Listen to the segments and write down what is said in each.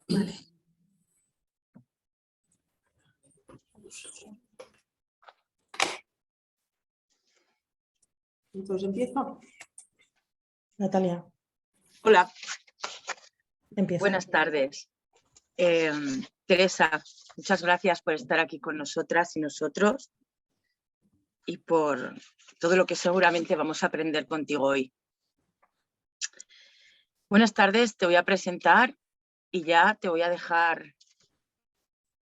Vale. Entonces empiezo. Natalia. Hola. Empieza. Buenas tardes. Teresa, muchas gracias por estar aquí con nosotras y nosotros y por todo lo que seguramente vamos a aprender contigo hoy. Buenas tardes, te voy a presentar y ya te voy a dejar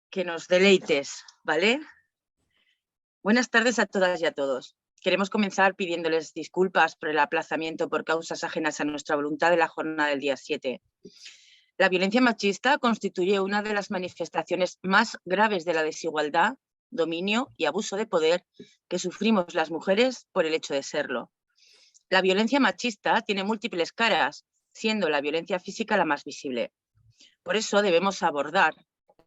que nos deleites, ¿vale? Buenas tardes a todas y a todos. Queremos comenzar pidiéndoles disculpas por el aplazamiento por causas ajenas a nuestra voluntad de la jornada del día 7. La violencia machista constituye una de las manifestaciones más graves de la desigualdad, dominio y abuso de poder que sufrimos las mujeres por el hecho de serlo. La violencia machista tiene múltiples caras, siendo la violencia física la más visible. Por eso debemos abordar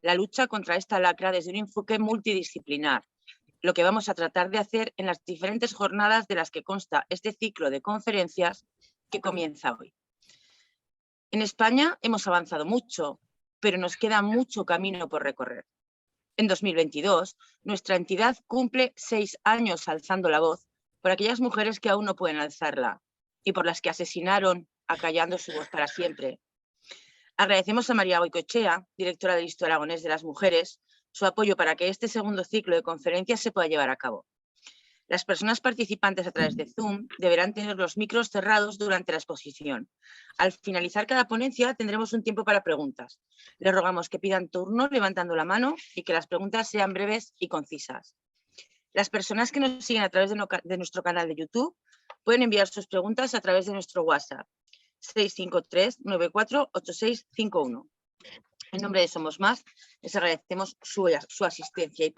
la lucha contra esta lacra desde un enfoque multidisciplinar, lo que vamos a tratar de hacer en las diferentes jornadas de las que consta este ciclo de conferencias que comienza hoy. En España hemos avanzado mucho, pero nos queda mucho camino por recorrer. En 2022, nuestra entidad cumple 6 años alzando la voz por aquellas mujeres que aún no pueden alzarla y por las que asesinaron acallando su voz para siempre. Agradecemos a María Goicoechea, directora del Instituto Aragonés de las Mujeres, su apoyo para que este segundo ciclo de conferencias se pueda llevar a cabo. Las personas participantes a través de Zoom deberán tener los micros cerrados durante la exposición. Al finalizar cada ponencia tendremos un tiempo para preguntas. Les rogamos que pidan turno levantando la mano y que las preguntas sean breves y concisas. Las personas que nos siguen a través de nuestro canal de YouTube pueden enviar sus preguntas a través de nuestro WhatsApp 653 94 8651. En nombre de Somos Más, les agradecemos su asistencia y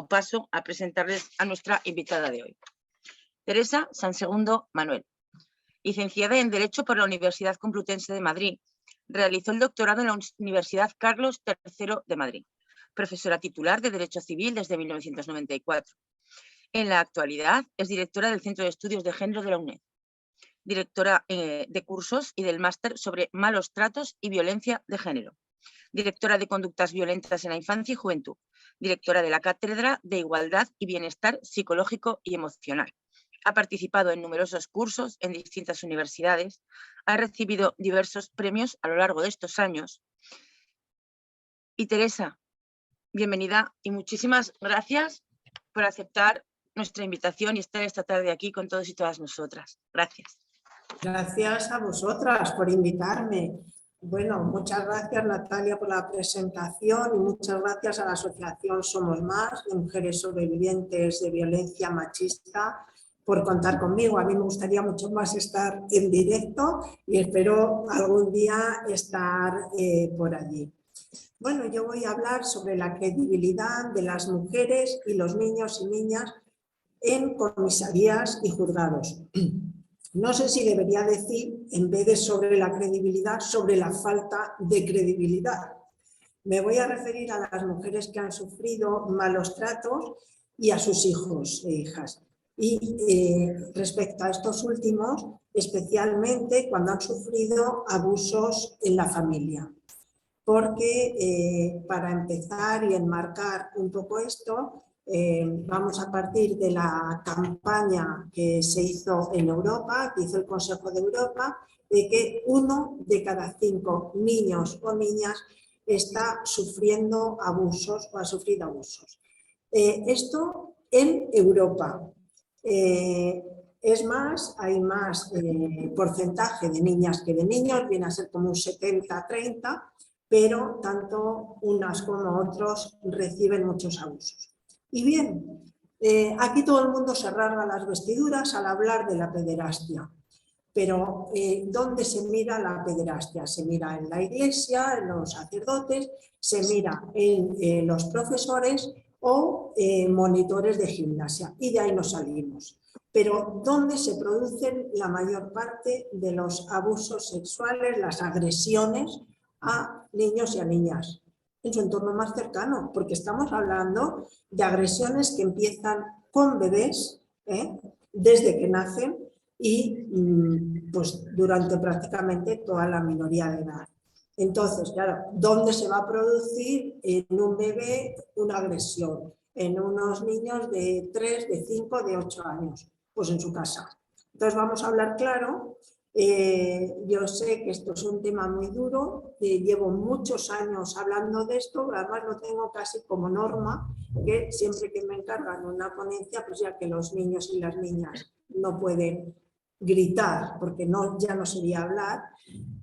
paso a presentarles a nuestra invitada de hoy. Teresa Sansegundo Manuel, licenciada en Derecho por la Universidad Complutense de Madrid, realizó el doctorado en la Universidad Carlos III de Madrid, profesora titular de Derecho Civil desde 1994. En la actualidad es directora del Centro de Estudios de Género de la UNED, directora de cursos y del máster sobre malos tratos y violencia de género, directora de conductas violentas en la infancia y juventud, directora de la Cátedra de Igualdad y Bienestar Psicológico y Emocional. Ha participado en numerosos cursos en distintas universidades, ha recibido diversos premios a lo largo de estos años. Y Teresa, bienvenida y muchísimas gracias por aceptar nuestra invitación y estar esta tarde aquí con todos y todas nosotras. Gracias. Gracias a vosotras por invitarme. Bueno, muchas gracias Natalia por la presentación y muchas gracias a la Asociación Somos Más de Mujeres Sobrevivientes de Violencia Machista por contar conmigo. A mí me gustaría mucho más estar en directo y espero algún día estar por allí. Bueno, yo voy a hablar sobre la credibilidad de las mujeres y los niños y niñas en comisarías y juzgados. No sé si debería decir, en vez de sobre la credibilidad, sobre la falta de credibilidad. Me voy a referir a las mujeres que han sufrido malos tratos y a sus hijos e hijas. Y respecto a estos últimos, especialmente cuando han sufrido abusos en la familia. Porque para empezar y enmarcar un poco esto, vamos a partir de la campaña que se hizo en Europa, que hizo el Consejo de Europa, de que 1 de cada 5 niños o niñas está sufriendo abusos o ha sufrido abusos. Esto en Europa. Es más, hay más porcentaje de niñas que de niños, viene a ser como un 70-30, pero tanto unas como otros reciben muchos abusos. Y bien, aquí todo el mundo se rasga las vestiduras al hablar de la pederastia. Pero ¿dónde se mira la pederastia? Se mira en la iglesia, en los sacerdotes, se mira en los profesores o monitores de gimnasia. Y de ahí nos salimos. Pero ¿dónde se producen la mayor parte de los abusos sexuales, las agresiones a niños y a niñas? En su entorno más cercano, porque estamos hablando de agresiones que empiezan con bebés, desde que nacen y pues durante prácticamente toda la minoría de edad. Entonces, claro, ¿dónde se va a producir en un bebé una agresión? En unos niños de 3, de 5, de 8 años, pues en su casa. Entonces vamos a hablar claro. Yo sé que esto es un tema muy duro, llevo muchos años hablando de esto, además lo tengo casi como norma, que siempre que me encargan una ponencia, pues ya que los niños y las niñas no pueden gritar, porque no, ya no sería hablar,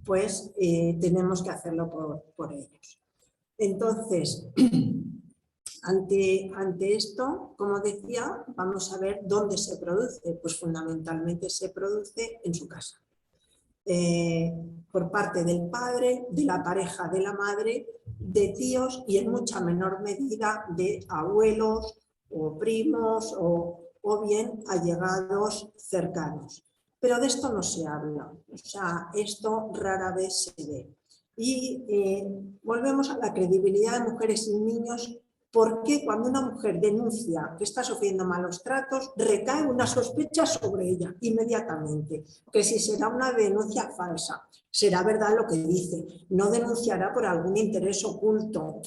pues tenemos que hacerlo por ellos. Entonces, ante esto, como decía, vamos a ver dónde se produce. Pues fundamentalmente se produce en su casa. Por parte del padre, de la pareja de la madre, de tíos y en mucha menor medida de abuelos o primos o bien allegados cercanos. Pero de esto no se habla, o sea, esto rara vez se ve. Y volvemos a la credibilidad de mujeres y niños. ¿Por qué cuando una mujer denuncia que está sufriendo malos tratos recae una sospecha sobre ella inmediatamente? Que si será una denuncia falsa, será verdad lo que dice, no denunciará por algún interés oculto.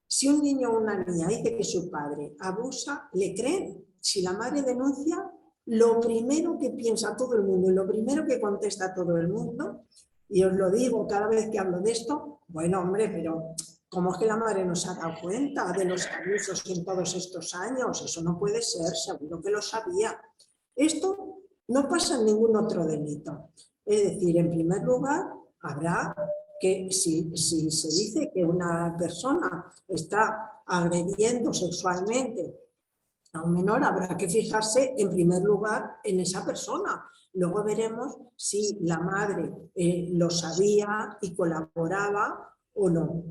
Si un niño o una niña dice que su padre abusa, ¿le creen? Si la madre denuncia, lo primero que piensa todo el mundo y lo primero que contesta todo el mundo, y os lo digo cada vez que hablo de esto, bueno, hombre, pero ¿cómo es que la madre no se ha dado cuenta de los abusos en todos estos años? Eso no puede ser, seguro que lo sabía. Esto no pasa en ningún otro delito. Es decir, en primer lugar, habrá que si se dice que una persona está agrediendo sexualmente a un menor, habrá que fijarse en primer lugar en esa persona. Luego veremos si la madre lo sabía y colaboraba o no.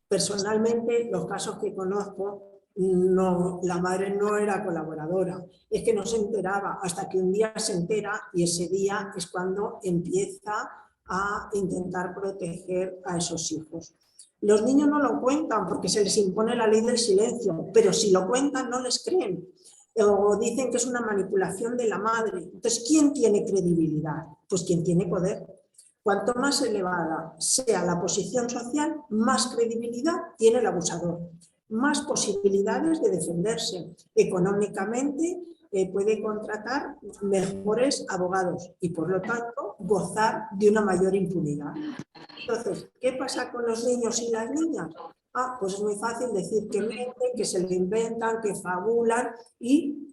Personalmente, los casos que conozco, no, la madre no era colaboradora, es que no se enteraba hasta que un día se entera y ese día es cuando empieza a intentar proteger a esos hijos. Los niños no lo cuentan porque se les impone la ley del silencio, pero si lo cuentan no les creen o dicen que es una manipulación de la madre. Entonces, ¿quién tiene credibilidad? Pues quien tiene poder. Cuanto más elevada sea la posición social, más credibilidad tiene el abusador, más posibilidades de defenderse. Económicamente puede contratar mejores abogados y, por lo tanto, gozar de una mayor impunidad. Entonces, ¿qué pasa con los niños y las niñas? Pues es muy fácil decir que mienten, que se lo inventan, que fabulan y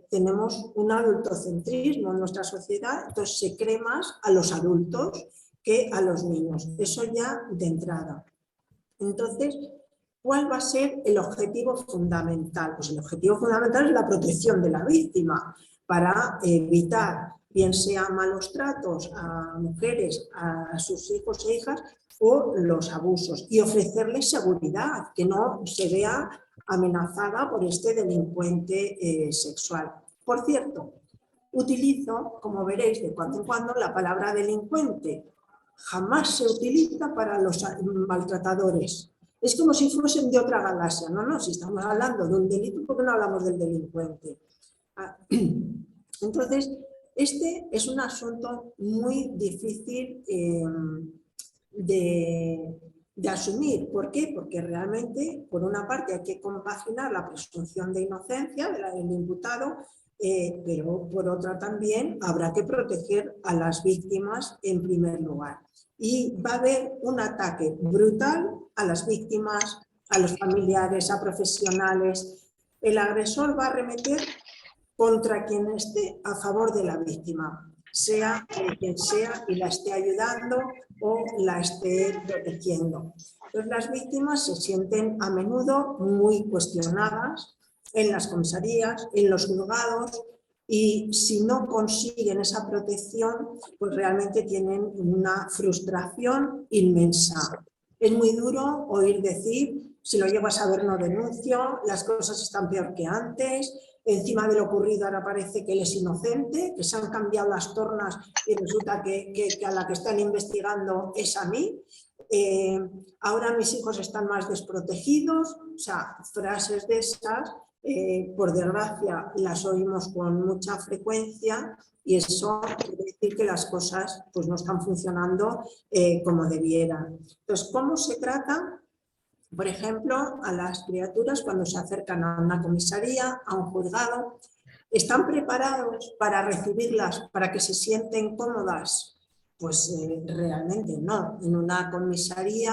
tenemos un adultocentrismo en nuestra sociedad, entonces se cree más a los adultos que a los niños. Eso ya de entrada. Entonces, ¿cuál va a ser el objetivo fundamental? Pues el objetivo fundamental es la protección de la víctima para evitar, bien sea malos tratos a mujeres, a sus hijos e hijas, o los abusos, y ofrecerles seguridad, que no se vea amenazada por este delincuente sexual. Por cierto, utilizo, como veréis de cuando en cuando, la palabra delincuente. Jamás se utiliza para los maltratadores. Es como si fuesen de otra galaxia. No, si estamos hablando de un delito, ¿por qué no hablamos del delincuente? Entonces, este es un asunto muy difícil de asumir. ¿Por qué? Porque realmente, por una parte, hay que compaginar la presunción de inocencia del imputado, pero por otra también habrá que proteger a las víctimas en primer lugar. Y va a haber un ataque brutal a las víctimas, a los familiares, a profesionales. El agresor va a arremeter contra quien esté a favor de la víctima, sea quien sea y la esté ayudando o la esté protegiendo. Entonces, las víctimas se sienten a menudo muy cuestionadas en las comisarías, en los juzgados, y si no consiguen esa protección, pues realmente tienen una frustración inmensa. Es muy duro oír decir, si lo llego a saber no denuncio, las cosas están peor que antes, encima de lo ocurrido ahora parece que él es inocente, que se han cambiado las tornas y resulta que a la que están investigando es a mí. Ahora mis hijos están más desprotegidos, o sea, frases de esas por desgracia las oímos con mucha frecuencia y eso quiere decir que las cosas pues, no están funcionando como debieran. Entonces, ¿cómo se trata? Por ejemplo, a las criaturas cuando se acercan a una comisaría, a un juzgado, ¿están preparados para recibirlas, para que se sienten cómodas? Pues realmente no. En una comisaría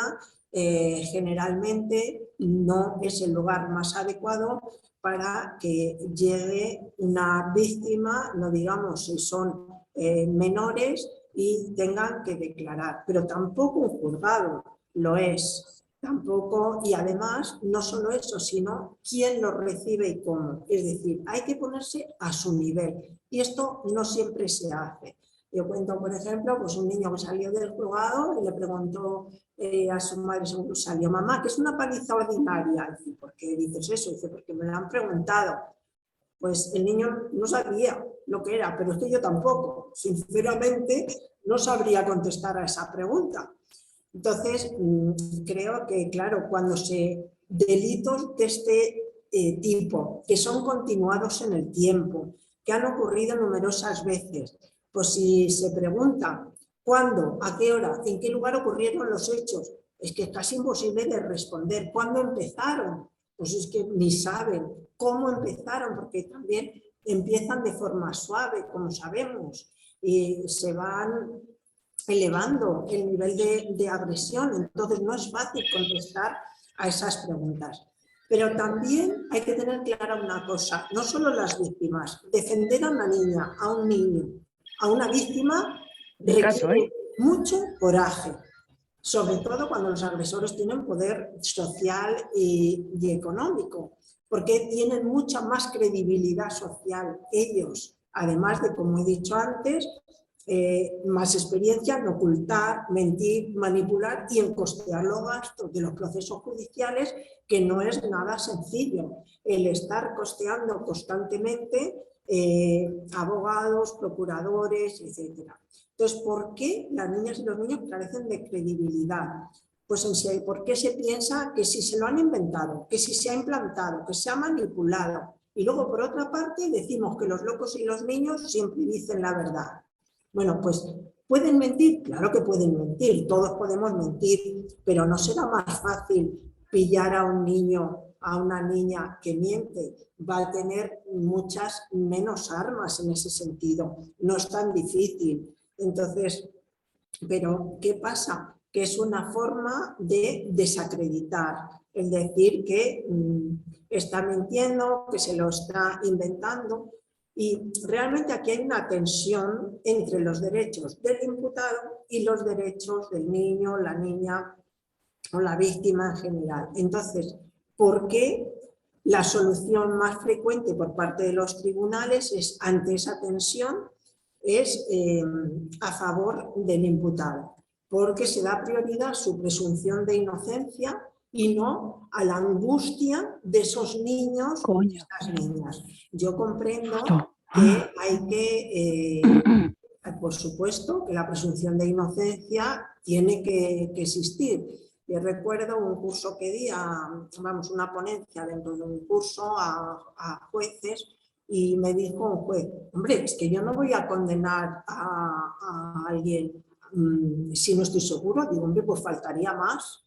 generalmente no es el lugar más adecuado para que llegue una víctima, no digamos si son menores y tengan que declarar. Pero tampoco un juzgado lo es. Tampoco, y además, no solo eso, sino quién lo recibe y cómo. Es decir, hay que ponerse a su nivel y esto no siempre se hace. Yo cuento, por ejemplo, pues un niño que salió del juzgado y le preguntó a su madre, según salió, mamá, ¿qué es una paliza ordinaria? Dice, ¿por qué dices eso? Dice, porque me lo han preguntado. Pues el niño no sabía lo que era, pero es que yo tampoco. Sinceramente, no sabría contestar a esa pregunta. Entonces, creo que, claro, cuando delitos de este tipo, que son continuados en el tiempo, que han ocurrido numerosas veces, pues si se pregunta cuándo, a qué hora, en qué lugar ocurrieron los hechos, es que es casi imposible de responder. ¿Cuándo empezaron? Pues es que ni saben cómo empezaron, porque también empiezan de forma suave, como sabemos, y se van elevando el nivel de agresión, entonces no es fácil contestar a esas preguntas. Pero también hay que tener clara una cosa, no solo las víctimas, defender a una niña, a un niño, a una víctima requiere mucho coraje, sobre todo cuando los agresores tienen poder social y económico, porque tienen mucha más credibilidad social ellos, además de, como he dicho antes, más experiencia en ocultar, mentir, manipular y en costear los gastos de los procesos judiciales, que no es nada sencillo. El estar costeando constantemente abogados, procuradores, etc. Entonces, ¿por qué las niñas y los niños carecen de credibilidad? Pues ¿por qué se piensa que si se lo han inventado, que si se ha implantado, que se ha manipulado? Y luego, por otra parte, decimos que los locos y los niños siempre dicen la verdad. Bueno, pues ¿pueden mentir? Claro que pueden mentir, todos podemos mentir, pero ¿no será más fácil pillar a un niño, a una niña que miente? Va a tener muchas menos armas en ese sentido, no es tan difícil. Entonces, ¿pero qué pasa? Que es una forma de desacreditar, el decir que está mintiendo, que se lo está inventando. Y realmente aquí hay una tensión entre los derechos del imputado y los derechos del niño, la niña o la víctima en general. Entonces, ¿por qué la solución más frecuente por parte de los tribunales es, ante esa tensión, es a favor del imputado? Porque se da prioridad a su presunción de inocencia y no a la angustia de esos niños y estas niñas. Yo comprendo que hay que, por supuesto, que la presunción de inocencia tiene que existir. Yo recuerdo un curso que di, una ponencia dentro de un curso a jueces, y me dijo un juez, hombre, es que yo no voy a condenar a alguien si no estoy seguro. Digo, hombre, pues faltaría más.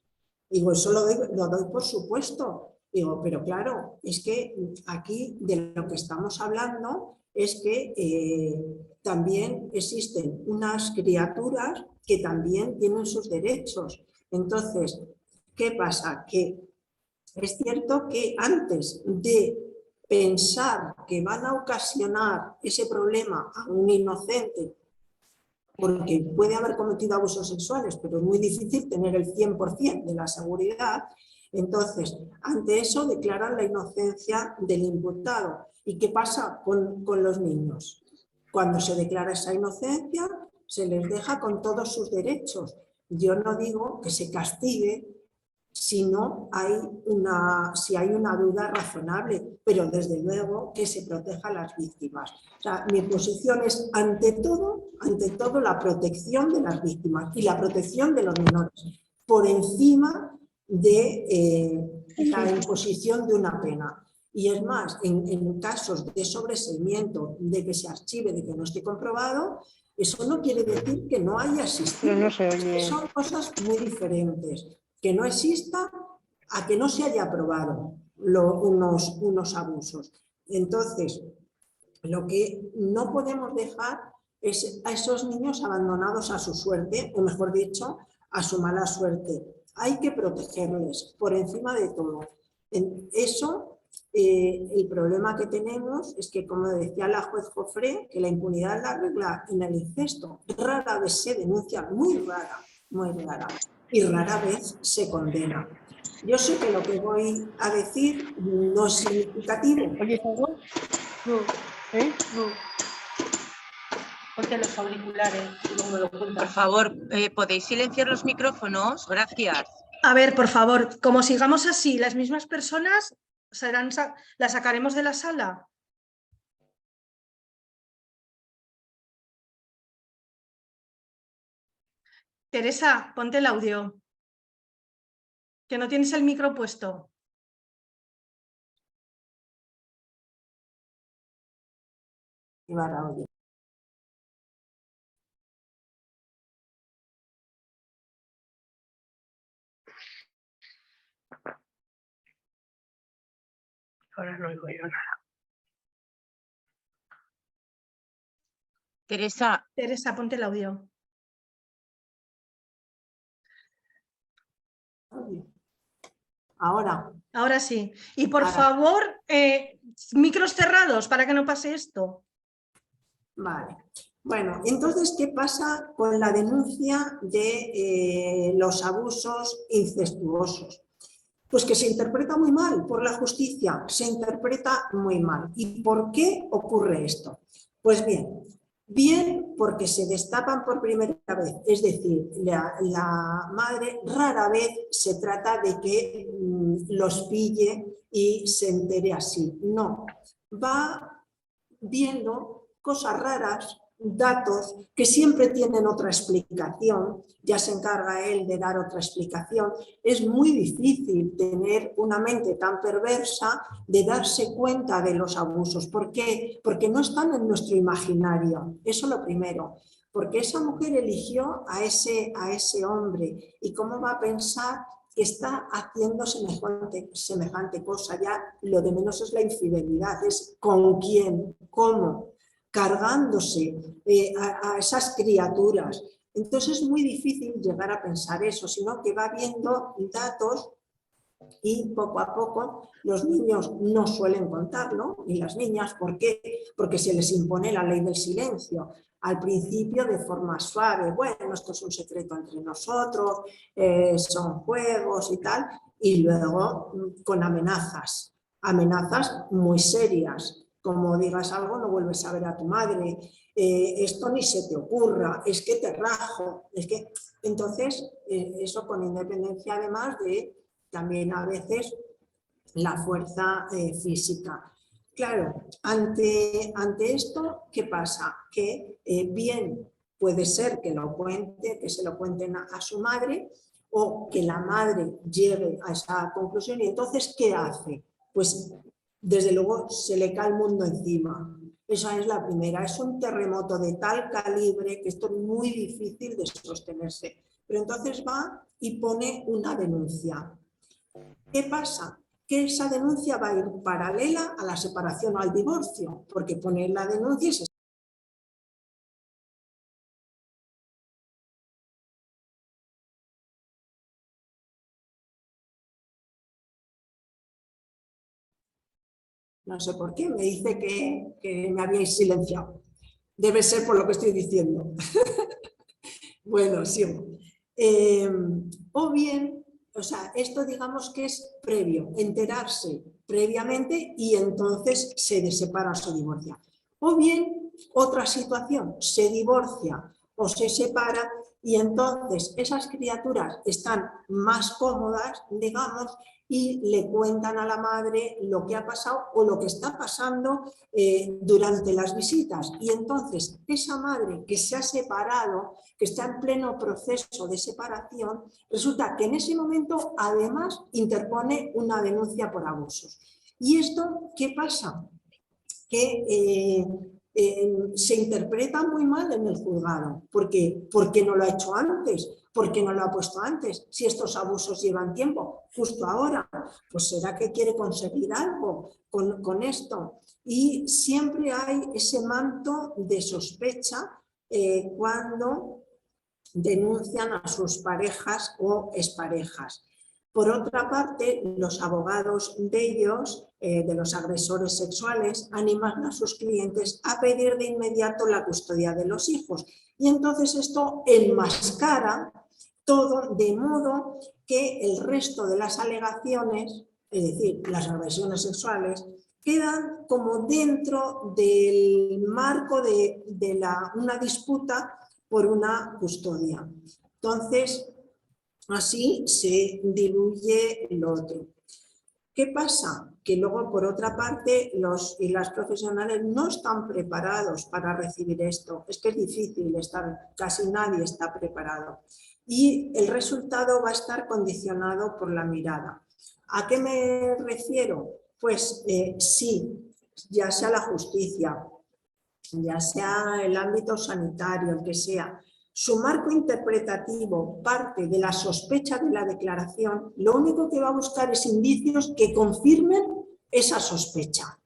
Digo, eso lo doy por supuesto. Digo, pero claro, es que aquí de lo que estamos hablando es que también existen unas criaturas que también tienen sus derechos. Entonces, ¿qué pasa? Que es cierto que antes de pensar que van a ocasionar ese problema a un inocente, porque puede haber cometido abusos sexuales, pero es muy difícil tener el 100% de la seguridad, entonces, ante eso declaran la inocencia del imputado. ¿Y qué pasa con los niños? Cuando se declara esa inocencia, se les deja con todos sus derechos. Yo no digo que se castigue si hay una duda razonable, pero desde luego que se proteja a las víctimas. O sea, mi posición es ante todo la protección de las víctimas y la protección de los menores, por encima de la imposición de una pena. Y es más, en casos de sobreseimiento, de que se archive, de que no esté comprobado, eso no quiere decir que no haya existido. No se oye. Son cosas muy diferentes. Que no exista a que no se haya probado unos abusos. Entonces, lo que no podemos dejar es a esos niños abandonados a su suerte, o mejor dicho, a su mala suerte. Hay que protegerles por encima de todo. El problema que tenemos es que, como decía la juez Jofré, que la impunidad es la regla en el incesto. Rara vez se denuncia, muy rara, y rara vez se condena. Yo sé que lo que voy a decir no es significativo. ¿Oyes algo? No, ¿Eh? no. Ponte los auriculares y luego me lo Por cuentas. favor, ¿podéis silenciar los micrófonos? Gracias. A ver, por favor, como sigamos así, las mismas personas las sacaremos de la sala. Teresa, ponte el audio. Que no tienes el micro puesto. Ahora no oigo yo nada. Teresa, Teresa, ponte el audio. Ahora. Ahora sí. Y por Ahora. favor, micros cerrados para que no pase esto. Vale. Bueno, entonces, ¿qué pasa con la denuncia de los abusos incestuosos? Pues que se interpreta muy mal por la justicia, se interpreta muy mal. ¿Y por qué ocurre esto? Pues bien porque se destapan por primera vez, es decir, la madre rara vez se trata de que los pille y se entere así. No, va viendo cosas raras, datos que siempre tienen otra explicación, ya se encarga él de dar otra explicación. Es muy difícil tener una mente tan perversa de darse cuenta de los abusos. ¿Por qué? Porque no están en nuestro imaginario, eso es lo primero. Porque esa mujer eligió a ese hombre y cómo va a pensar que está haciendo semejante cosa. Ya lo de menos es la infidelidad, es con quién, cómo, cargándose a esas criaturas. Entonces es muy difícil llegar a pensar eso, sino que va viendo datos y poco a poco los niños no suelen contarlo, ni las niñas. ¿Por qué? Porque se les impone la ley del silencio. Al principio de forma suave, bueno, esto es un secreto entre nosotros, son juegos y tal, y luego con amenazas muy serias, como digas algo no vuelves a ver a tu madre, esto ni se te ocurra, es que te rajo, es que... Entonces, eso con independencia además de también a veces la fuerza física. Claro, ante esto, ¿qué pasa? Que bien puede ser que se lo cuenten a su madre, o que la madre llegue a esa conclusión, y entonces, ¿qué hace? Pues desde luego se le cae el mundo encima. Esa es la primera. Es un terremoto de tal calibre que esto es muy difícil de sostenerse. Pero entonces va y pone una denuncia. ¿Qué pasa? Que esa denuncia va a ir paralela a la separación o al divorcio, porque pone la denuncia y se... No sé por qué, me dice que me habíais silenciado. Debe ser por lo que estoy diciendo. Bueno, sigo. O bien, o sea, esto digamos que es previo, enterarse previamente y entonces se separa o se divorcia. O bien, otra situación, se divorcia o se separa y entonces esas criaturas están más cómodas, digamos, y le cuentan a la madre lo que ha pasado o lo que está pasando durante las visitas. Y entonces esa madre que se ha separado, que está en pleno proceso de separación, resulta que en ese momento además interpone una denuncia por abusos. ¿Y esto qué pasa? Que se interpreta muy mal en el juzgado. ¿Por qué? Porque no lo ha hecho antes, porque no lo ha puesto antes. Si estos abusos llevan tiempo, justo ahora, pues será que quiere conseguir algo con esto. Y siempre hay ese manto de sospecha cuando denuncian a sus parejas o exparejas. Por otra parte, los abogados de ellos, de los agresores sexuales, animan a sus clientes a pedir de inmediato la custodia de los hijos. Y entonces esto enmascara todo de modo que el resto de las alegaciones, es decir, las agresiones sexuales, quedan como dentro del marco de una disputa por una custodia. Entonces, así se diluye lo otro. ¿Qué pasa? Que luego, por otra parte, los y las profesionales no están preparados para recibir esto. Es que es difícil, casi nadie está preparado. Y el resultado va a estar condicionado por la mirada. ¿A qué me refiero? Pues sí, ya sea la justicia, ya sea el ámbito sanitario, el que sea, su marco interpretativo parte de la sospecha de la declaración, lo único que va a buscar es indicios que confirmen esa sospecha.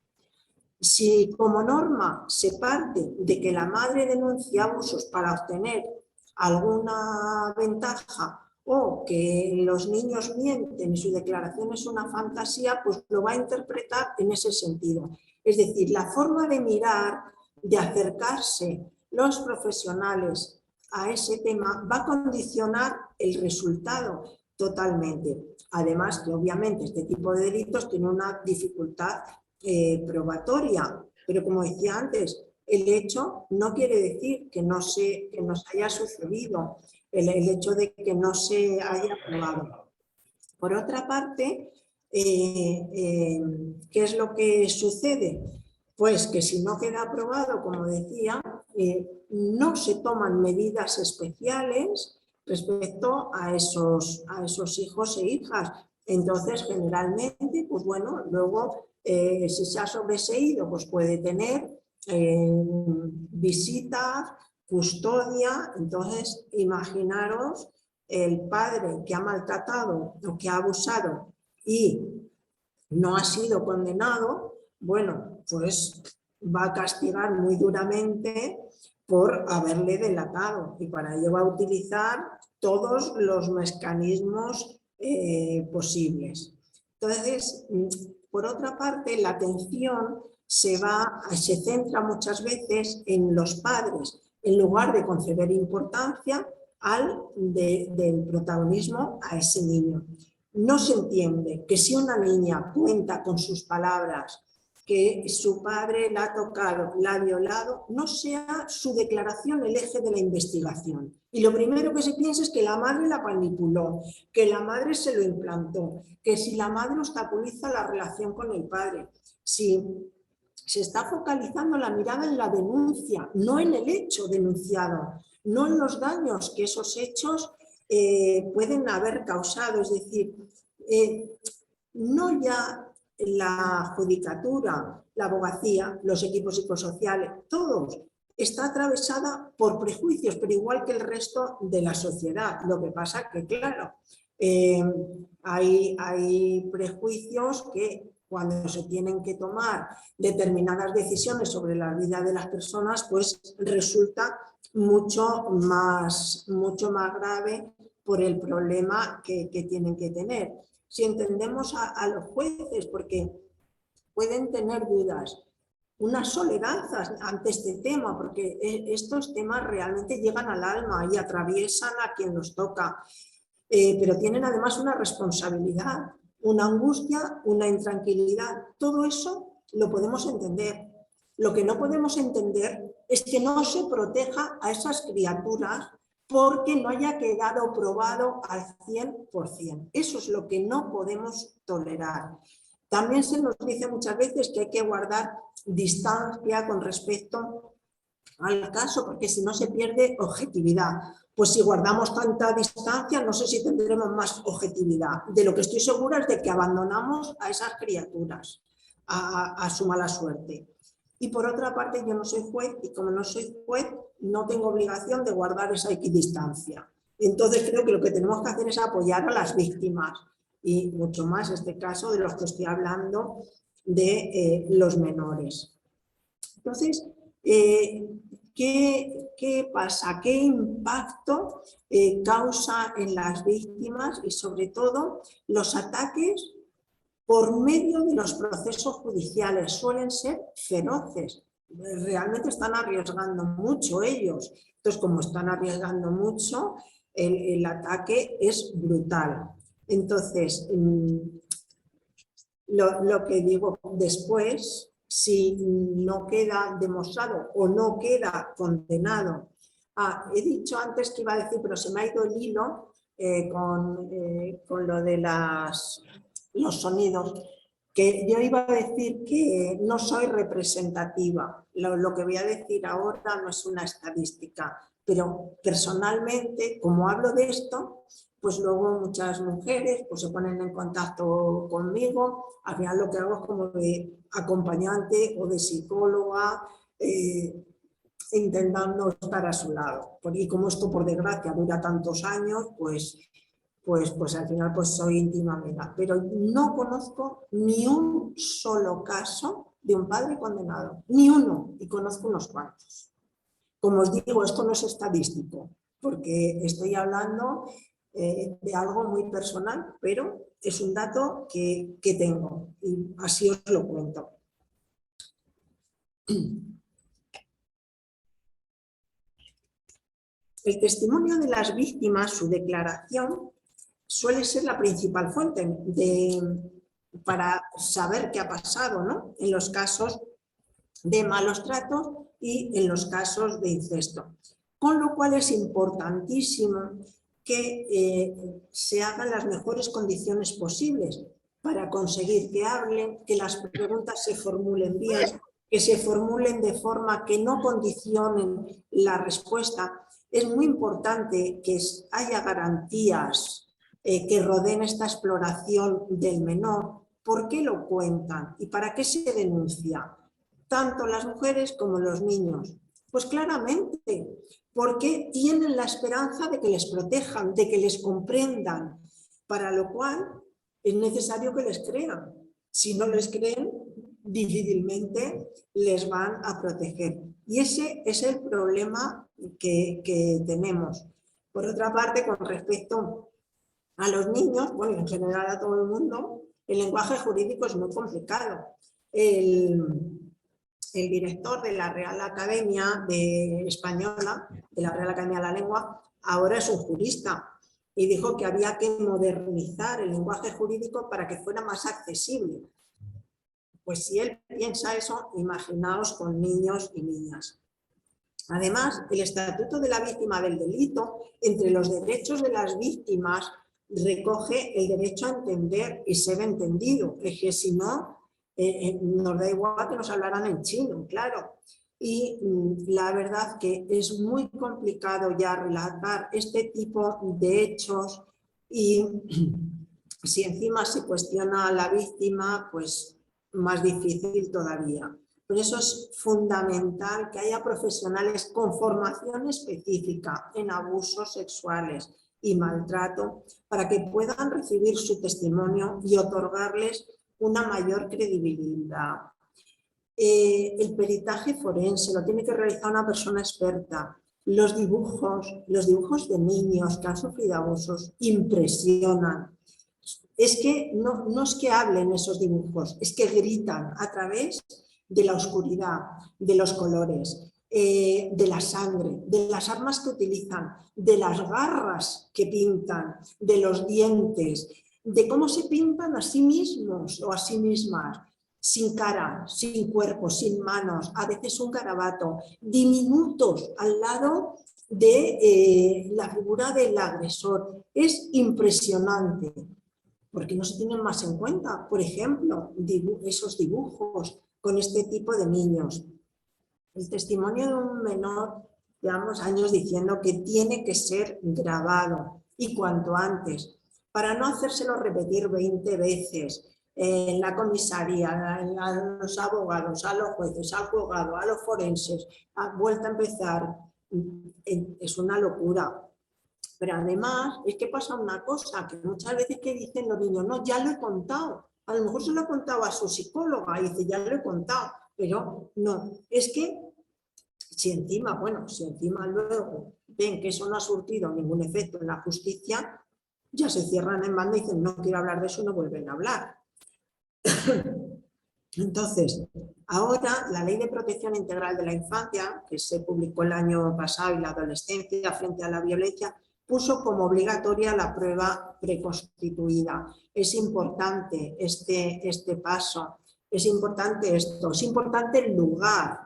Si como norma se parte de que la madre denuncia abusos para obtener alguna ventaja o que los niños mienten y su declaración es una fantasía, pues lo va a interpretar en ese sentido. Es decir, la forma de mirar, de acercarse los profesionales a ese tema va a condicionar el resultado totalmente. Además que obviamente este tipo de delitos tiene una dificultad probatoria, pero como decía antes, el hecho no quiere decir que no haya sucedido, el hecho de que no se haya probado. Por otra parte, ¿qué es lo que sucede? Pues que si no queda aprobado, como decía, no se toman medidas especiales respecto a esos hijos e hijas. Entonces, generalmente, pues bueno, luego, si se ha sobreseído, pues puede tener visitas, custodia. Entonces, imaginaros el padre que ha maltratado o que ha abusado y no ha sido condenado, bueno, pues va a castigar muy duramente por haberle delatado y para ello va a utilizar todos los mecanismos posibles. Entonces, por otra parte, la atención se centra muchas veces en los padres, en lugar de conceder importancia del protagonismo a ese niño. No se entiende que si una niña cuenta con sus palabras que su padre la ha tocado, la ha violado, no sea su declaración el eje de la investigación. Y lo primero que se piensa es que la madre la manipuló, que la madre se lo implantó, que si la madre obstaculiza la relación con el padre. Si se está focalizando la mirada en la denuncia, no en el hecho denunciado, no en los daños que esos hechos pueden haber causado. Es decir, no ya la judicatura, la abogacía, los equipos psicosociales, todos, está atravesada por prejuicios, pero igual que el resto de la sociedad. Lo que pasa que, claro, hay prejuicios que cuando se tienen que tomar determinadas decisiones sobre la vida de las personas, pues resulta mucho más grave por el problema que tienen que tener. Si entendemos a los jueces, porque pueden tener dudas, una soledad ante este tema, porque estos temas realmente llegan al alma y atraviesan a quien los toca, pero tienen además una responsabilidad, una angustia, una intranquilidad. Todo eso lo podemos entender. Lo que no podemos entender es que no se proteja a esas criaturas porque no haya quedado probado al 100%. Eso es lo que no podemos tolerar. También se nos dice muchas veces que hay que guardar distancia con respecto al caso, porque si no se pierde objetividad. Pues si guardamos tanta distancia, no sé si tendremos más objetividad. De lo que estoy segura es de que abandonamos a esas criaturas. a su mala suerte. Y por otra parte, yo no soy juez y como no soy juez, no tengo obligación de guardar esa equidistancia. Entonces creo que lo que tenemos que hacer es apoyar a las víctimas y mucho más en este caso de los que estoy hablando de los menores. Entonces, ¿qué pasa? ¿Qué impacto causa en las víctimas y sobre todo los ataques por medio de los procesos judiciales? Suelen ser feroces, realmente están arriesgando mucho ellos. Entonces, como están arriesgando mucho, el ataque es brutal. Entonces, lo que digo después, si no queda demostrado o no queda condenado. He dicho antes que iba a decir, pero se me ha ido el hilo con lo de los sonidos, que yo iba a decir que no soy representativa. Lo que voy a decir ahora no es una estadística, pero personalmente, como hablo de esto, pues luego muchas mujeres pues se ponen en contacto conmigo. Al final lo que hago es como de acompañante o de psicóloga, intentando estar a su lado. Y como esto por desgracia dura tantos años, pues al final pues soy íntima amiga. Pero no conozco ni un solo caso de un padre condenado, ni uno, y conozco unos cuantos. Como os digo, esto no es estadístico, porque estoy hablando de algo muy personal, pero es un dato que tengo y así os lo cuento. El testimonio de las víctimas, su declaración, suele ser la principal fuente para saber qué ha pasado, ¿no? En los casos de malos tratos y en los casos de incesto. Con lo cual es importantísimo que se hagan las mejores condiciones posibles para conseguir que hablen, que las preguntas se formulen bien, que se formulen de forma que no condicionen la respuesta. Es muy importante que haya garantías que rodeen esta exploración del menor. ¿Por qué lo cuentan? ¿Y para qué se denuncia? Tanto las mujeres como los niños. Pues claramente, porque tienen la esperanza de que les protejan, de que les comprendan, para lo cual es necesario que les crean. Si no les creen, difícilmente les van a proteger. Y ese es el problema que tenemos. Por otra parte, con respecto a los niños, bueno, en general a todo el mundo, el lenguaje jurídico es muy complicado. El director de la Real Academia Española, de la Real Academia de la Lengua, ahora es un jurista y dijo que había que modernizar el lenguaje jurídico para que fuera más accesible. Pues si él piensa eso, imaginaos con niños y niñas. Además, el Estatuto de la Víctima del Delito, entre los derechos de las víctimas, recoge el derecho a entender y ser entendido. Es que si no, nos da igual que nos hablaran en chino, claro. Y la verdad que es muy complicado ya relatar este tipo de hechos y si encima se cuestiona a la víctima, pues más difícil todavía. Por eso es fundamental que haya profesionales con formación específica en abusos sexuales y maltrato para que puedan recibir su testimonio y otorgarles una mayor credibilidad. El peritaje forense lo tiene que realizar una persona experta. Los dibujos de niños que han sufrido abusos impresionan. Es que no es que hablen esos dibujos, es que gritan a través de la oscuridad, de los colores, de la sangre, de las armas que utilizan, de las garras que pintan, de los dientes, de cómo se pintan a sí mismos o a sí mismas, sin cara, sin cuerpo, sin manos, a veces un garabato, diminutos al lado de la figura del agresor. Es impresionante, porque no se tienen más en cuenta, por ejemplo, esos dibujos con este tipo de niños. El testimonio de un menor, llevamos años diciendo que tiene que ser grabado y cuanto antes, para no hacérselo repetir 20 veces, en la comisaría, a los abogados, a los jueces, al juzgado, a los forenses, ha vuelto a empezar. Es una locura. Pero además es que pasa una cosa, que muchas veces que dicen los niños, no, ya lo he contado. A lo mejor se lo ha contado a su psicóloga y dice, ya lo he contado. Pero no, es que si encima luego ven que eso no ha surtido ningún efecto en la justicia, ya se cierran en banda y dicen, no quiero hablar de eso, no vuelven a hablar. Entonces, ahora la Ley de Protección Integral de la Infancia, que se publicó el año pasado, y la adolescencia frente a la violencia, puso como obligatoria la prueba preconstituida. Es importante este paso, es importante esto, es importante el lugar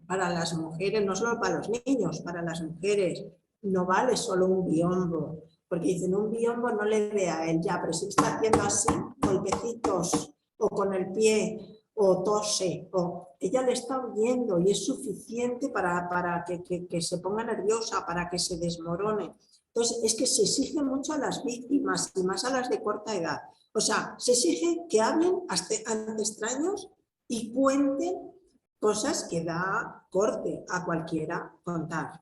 para las mujeres, no solo para los niños, para las mujeres. No vale solo un biombo, porque dicen un biombo no le ve a él ya, pero si está haciendo así, golpecitos o con el pie o tose, o ella le está oyendo y es suficiente para que se ponga nerviosa, para que se desmorone. Entonces es que se exige mucho a las víctimas y más a las de corta edad. O sea, se exige que hablen ante extraños y cuenten cosas que da corte a cualquiera contar.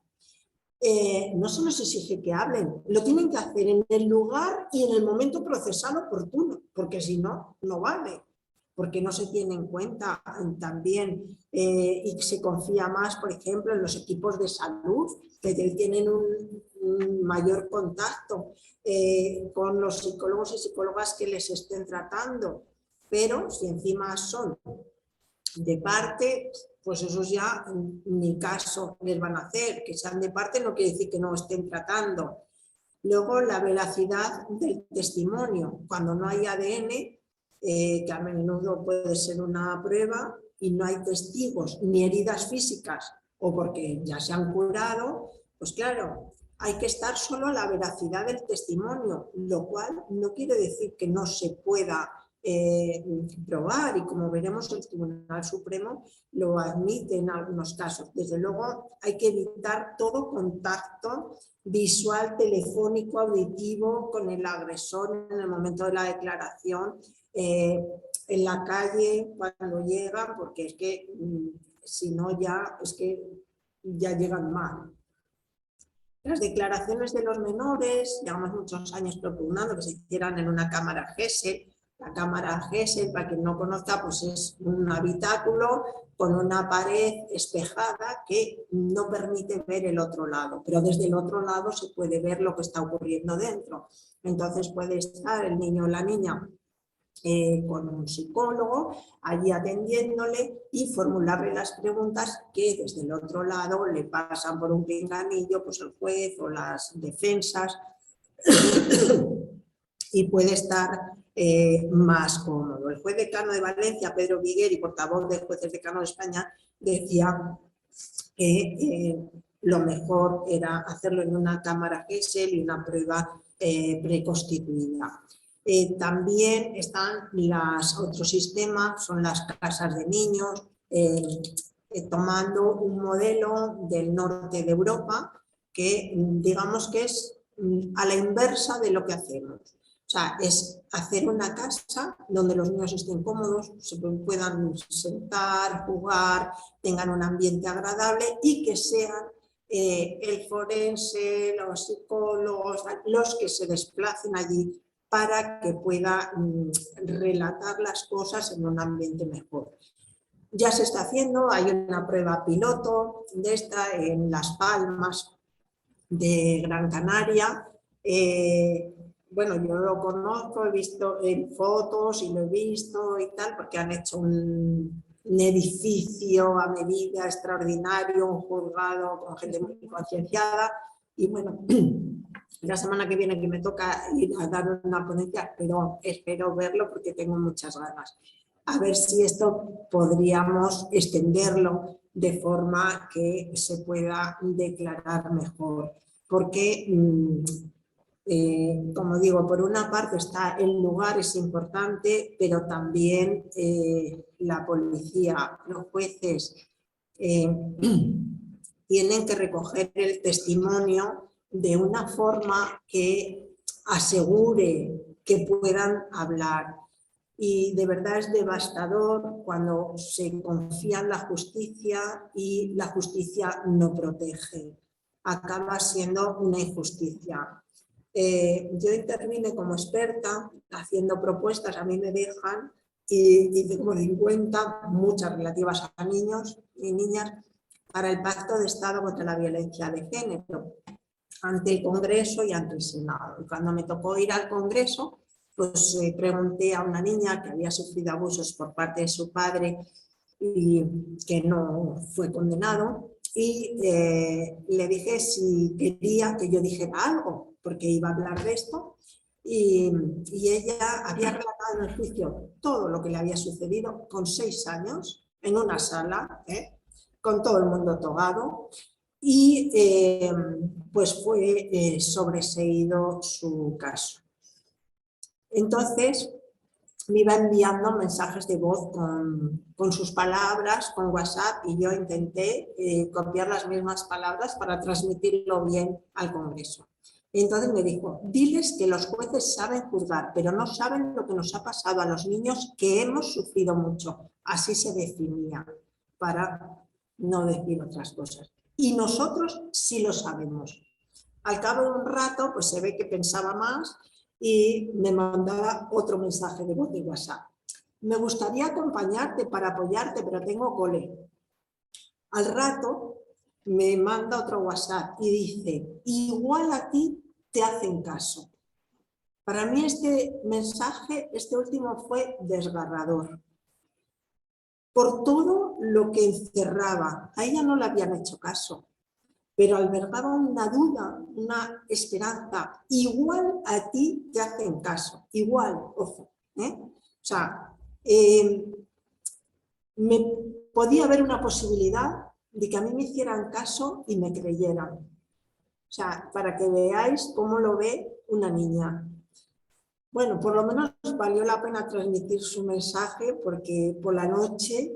No solo se exige que hablen, lo tienen que hacer en el lugar y en el momento procesal oportuno, porque si no, no vale, porque no se tiene en cuenta también y se confía más, por ejemplo, en los equipos de salud, que tienen un mayor contacto con los psicólogos y psicólogas que les estén tratando, pero si encima son de parte, pues esos ya ni caso les van a hacer. Que sean de parte no quiere decir que no estén tratando. Luego la veracidad del testimonio, cuando no hay ADN, que a menudo puede ser una prueba y no hay testigos ni heridas físicas o porque ya se han curado, pues claro, hay que estar solo a la veracidad del testimonio, lo cual no quiere decir que no se pueda probar, y como veremos el Tribunal Supremo lo admite en algunos casos. Desde luego hay que evitar todo contacto visual, telefónico, auditivo con el agresor en el momento de la declaración, en la calle cuando llegan, porque es que si no ya es que ya llegan mal. Las declaraciones de los menores, llevamos muchos años propugnando que se hicieran en una cámara Gesell. La cámara Gesell, para quien no conozca, pues es un habitáculo con una pared espejada que no permite ver el otro lado, pero desde el otro lado se puede ver lo que está ocurriendo dentro. Entonces puede estar el niño o la niña con un psicólogo allí atendiéndole y formularle las preguntas que desde el otro lado le pasan por un pinganillo, pues el juez o las defensas, y puede estar más cómodo. El juez decano de Valencia, Pedro Viguer, y portavoz del jueces decano de España, decía que lo mejor era hacerlo en una cámara Gesell y una prueba preconstituida. También están otro sistema, son las casas de niños, tomando un modelo del norte de Europa que digamos que es a la inversa de lo que hacemos. O sea, es hacer una casa donde los niños estén cómodos, se puedan sentar, jugar, tengan un ambiente agradable y que sean el forense, los psicólogos, los que se desplacen allí para que pueda relatar las cosas en un ambiente mejor. Ya se está haciendo, hay una prueba piloto de esta en Las Palmas de Gran Canaria. Bueno, yo lo conozco, he visto en fotos y lo he visto y tal, porque han hecho un edificio a medida extraordinario, un juzgado con gente muy concienciada. Y bueno, la semana que viene que me toca ir a dar una ponencia, pero espero verlo porque tengo muchas ganas. A ver si esto podríamos extenderlo de forma que se pueda declarar mejor. Porque, como digo, por una parte está el lugar, es importante, pero también la policía, los jueces tienen que recoger el testimonio de una forma que asegure que puedan hablar. Y de verdad es devastador cuando se confía en la justicia y la justicia no protege. Acaba siendo una injusticia. Yo intervine como experta haciendo propuestas, a mí me dejan, y hice como 50, muchas relativas a niños y niñas, para el Pacto de Estado contra la Violencia de Género, ante el Congreso y ante el Senado. Y cuando me tocó ir al Congreso, pues pregunté a una niña que había sufrido abusos por parte de su padre y que no fue condenado, y le dije si quería que yo dijera algo, porque iba a hablar de esto, y ella había relatado en el juicio todo lo que le había sucedido con 6 años, en una sala, con todo el mundo togado, y pues fue sobreseído su caso. Entonces me iba enviando mensajes de voz con sus palabras, con WhatsApp, y yo intenté copiar las mismas palabras para transmitirlo bien al Congreso. Entonces me dijo, diles que los jueces saben juzgar, pero no saben lo que nos ha pasado a los niños, que hemos sufrido mucho. Así se definía, para no decir otras cosas. Y nosotros sí lo sabemos. Al cabo de un rato, pues se ve que pensaba más y me mandaba otro mensaje de voz de WhatsApp. Me gustaría acompañarte para apoyarte, pero tengo cole. Al rato me manda otro WhatsApp y dice, igual a ti te hacen caso. Para mí este mensaje, este último, fue desgarrador. Por todo lo que encerraba. A ella no le habían hecho caso, pero albergaba una duda, una esperanza. Igual a ti te hacen caso, igual, ojo. O sea, podía haber una posibilidad de que a mí me hicieran caso y me creyeran. O sea, para que veáis cómo lo ve una niña. Bueno, por lo menos valió la pena transmitir su mensaje, porque por la noche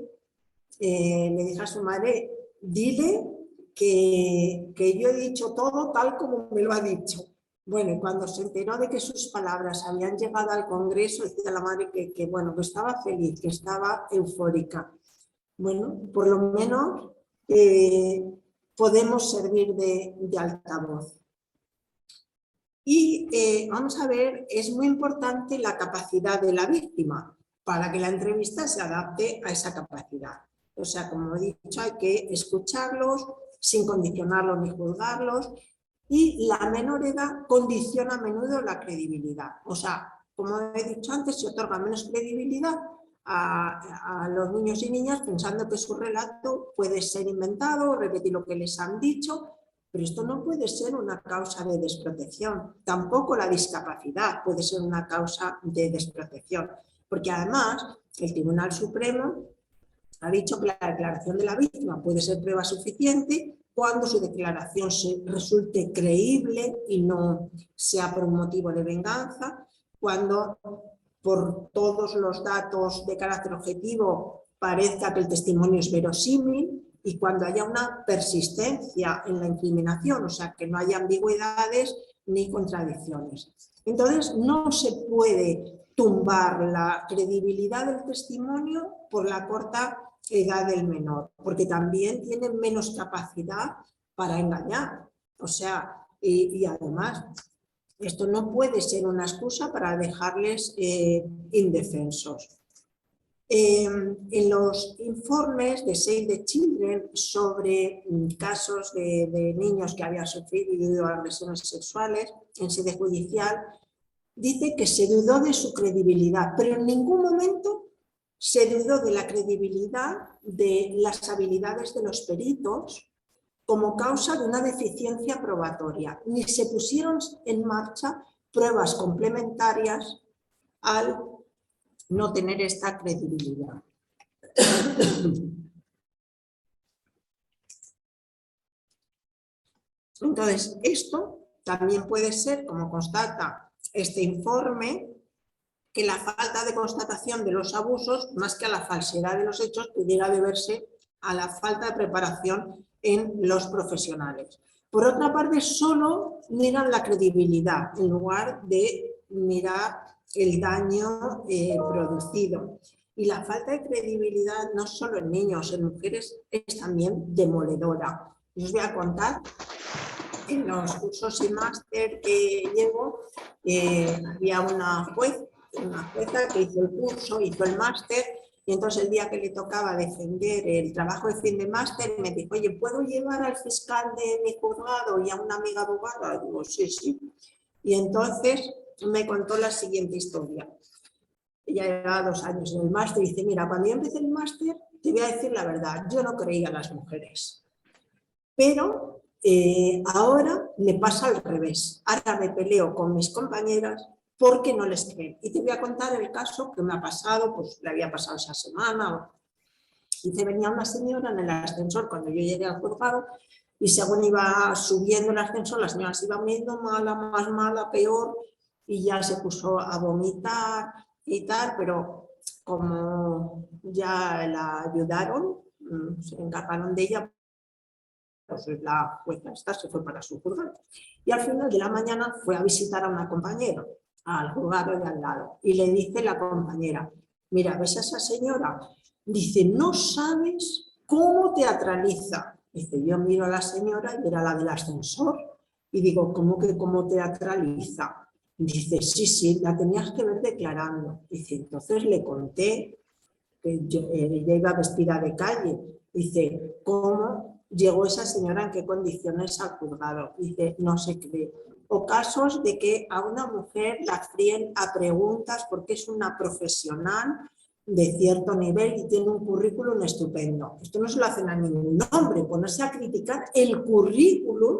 le dije a su madre, dile que yo he dicho todo tal como me lo ha dicho. Bueno, y cuando se enteró de que sus palabras habían llegado al Congreso, decía la madre que bueno, que estaba feliz, que estaba eufórica. Bueno, por lo menos podemos servir de altavoz. Y vamos a ver, es muy importante la capacidad de la víctima para que la entrevista se adapte a esa capacidad. O sea, como he dicho, hay que escucharlos sin condicionarlos ni juzgarlos, y la menor edad condiciona a menudo la credibilidad. O sea, como he dicho antes, se otorga menos credibilidad a los niños y niñas pensando que su relato puede ser inventado, repetir lo que les han dicho, pero esto no puede ser una causa de desprotección. Tampoco la discapacidad puede ser una causa de desprotección, porque además el Tribunal Supremo ha dicho que la declaración de la víctima puede ser prueba suficiente cuando su declaración resulte creíble y no sea por un motivo de venganza, cuando por todos los datos de carácter objetivo parezca que el testimonio es verosímil, y cuando haya una persistencia en la incriminación, o sea, que no haya ambigüedades ni contradicciones. Entonces, no se puede tumbar la credibilidad del testimonio por la corta edad del menor, porque también tiene menos capacidad para engañar. O sea, y además, esto no puede ser una excusa para dejarles indefensos. En los informes de Save the Children sobre casos de niños que habían sufrido agresiones sexuales en sede judicial, dice que se dudó de su credibilidad, pero en ningún momento se dudó de la credibilidad de las habilidades de los peritos como causa de una deficiencia probatoria, ni se pusieron en marcha pruebas complementarias al no tener esta credibilidad. Entonces, esto también puede ser, como constata este informe, que la falta de constatación de los abusos, más que a la falsedad de los hechos, pudiera deberse a la falta de preparación en los profesionales. Por otra parte, solo miran la credibilidad en lugar de mirar el daño producido. Y la falta de credibilidad no solo en niños, en mujeres es también demoledora. Os voy a contar, en los cursos y máster que llevo, había una jueza que hizo el curso, hizo el máster, y entonces el día que le tocaba defender el trabajo de fin de máster me dijo, oye, ¿puedo llevar al fiscal de mi juzgado y a una amiga abogada? Y digo, sí, sí. Y entonces me contó la siguiente historia. Ella llevaba 2 años en el máster y dice, mira, cuando yo empecé el máster, te voy a decir la verdad, yo no creía en las mujeres. Pero ahora me pasa al revés. Ahora me peleo con mis compañeras porque no les creen. Y te voy a contar el caso que me ha pasado, pues le había pasado esa semana. Dice, venía una señora en el ascensor cuando yo llegué al juzgado y según iba subiendo el ascensor, la señora se iba viendo mala, más mala, peor, y ya se puso a vomitar y tal, pero como ya la ayudaron, se encargaron de ella, pues la jueza esta se fue para su juzgado. Y al final de la mañana fue a visitar a una compañera, al juzgado de al lado, y le dice la compañera, mira, ¿ves a esa señora? Dice, no sabes cómo teatraliza. Dice, yo miro a la señora y era la del ascensor, y digo, ¿cómo que cómo teatraliza? Dice, sí, sí, la tenías que ver declarando. Dice, entonces le conté que ella iba vestida de calle. Dice, ¿cómo llegó esa señora, en qué condiciones al juzgado? Dice, no se cree. O casos de que a una mujer la fríen a preguntas porque es una profesional de cierto nivel y tiene un currículum estupendo. Esto no se lo hacen a ningún hombre, ponerse a criticar el currículum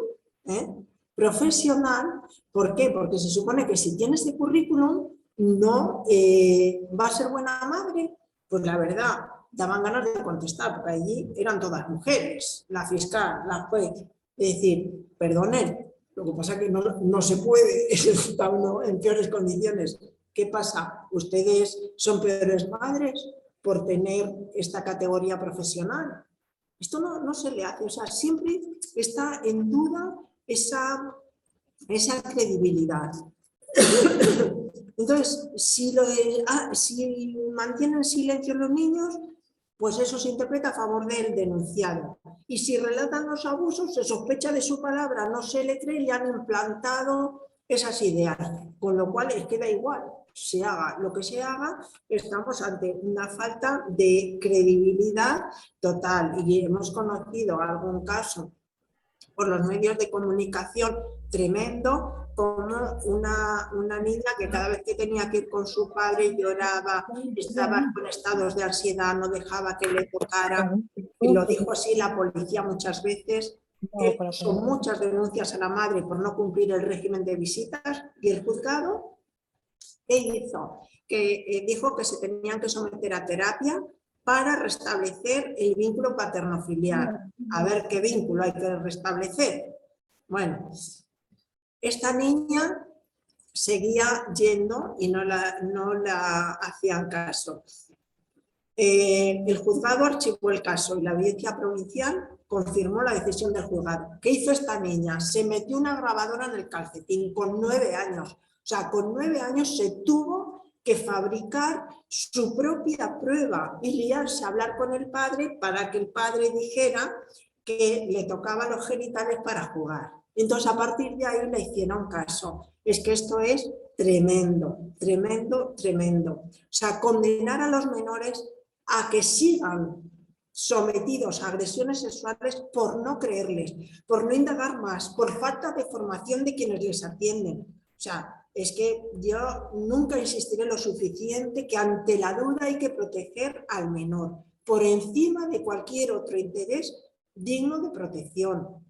profesional. ¿Por qué? Porque se supone que si tiene ese currículum no va a ser buena madre. Pues la verdad, daban ganas de contestar, porque allí eran todas mujeres, la fiscal, la juez. Es decir, perdonen, lo que pasa es que no se puede, está uno en peores condiciones. ¿Qué pasa? ¿Ustedes son peores madres por tener esta categoría profesional? Esto no se le hace, o sea, siempre está en duda esa credibilidad. Entonces, si mantienen silencio los niños, pues eso se interpreta a favor del denunciado. Y si relatan los abusos, se sospecha de su palabra, no se le cree y han implantado esas ideas. Con lo cual, es que da igual, se haga lo que se haga, estamos ante una falta de credibilidad total. Y hemos conocido algún caso por los medios de comunicación tremendo, como una niña que cada vez que tenía que ir con su padre lloraba, estaba con estados de ansiedad, no dejaba que le tocara, y lo dijo así la policía muchas veces. Son muchas denuncias a la madre por no cumplir el régimen de visitas, y el juzgado, ¿qué hizo? Que dijo que se tenían que someter a terapia para restablecer el vínculo paterno-filial. A ver qué vínculo hay que restablecer. Bueno, esta niña seguía yendo y no la hacían caso. El juzgado archivó el caso y la audiencia provincial confirmó la decisión del juzgado. ¿Qué hizo esta niña? Se metió una grabadora en el calcetín con 9 años. O sea, con 9 años se tuvo que fabricar su propia prueba y liarse a hablar con el padre para que el padre dijera que le tocaban los genitales para jugar. Entonces, a partir de ahí le hicieron caso. Es que esto es tremendo, tremendo, tremendo. O sea, condenar a los menores a que sigan sometidos a agresiones sexuales por no creerles, por no indagar más, por falta de formación de quienes les atienden. O sea, es que yo nunca insistiré lo suficiente que ante la duda hay que proteger al menor, por encima de cualquier otro interés digno de protección.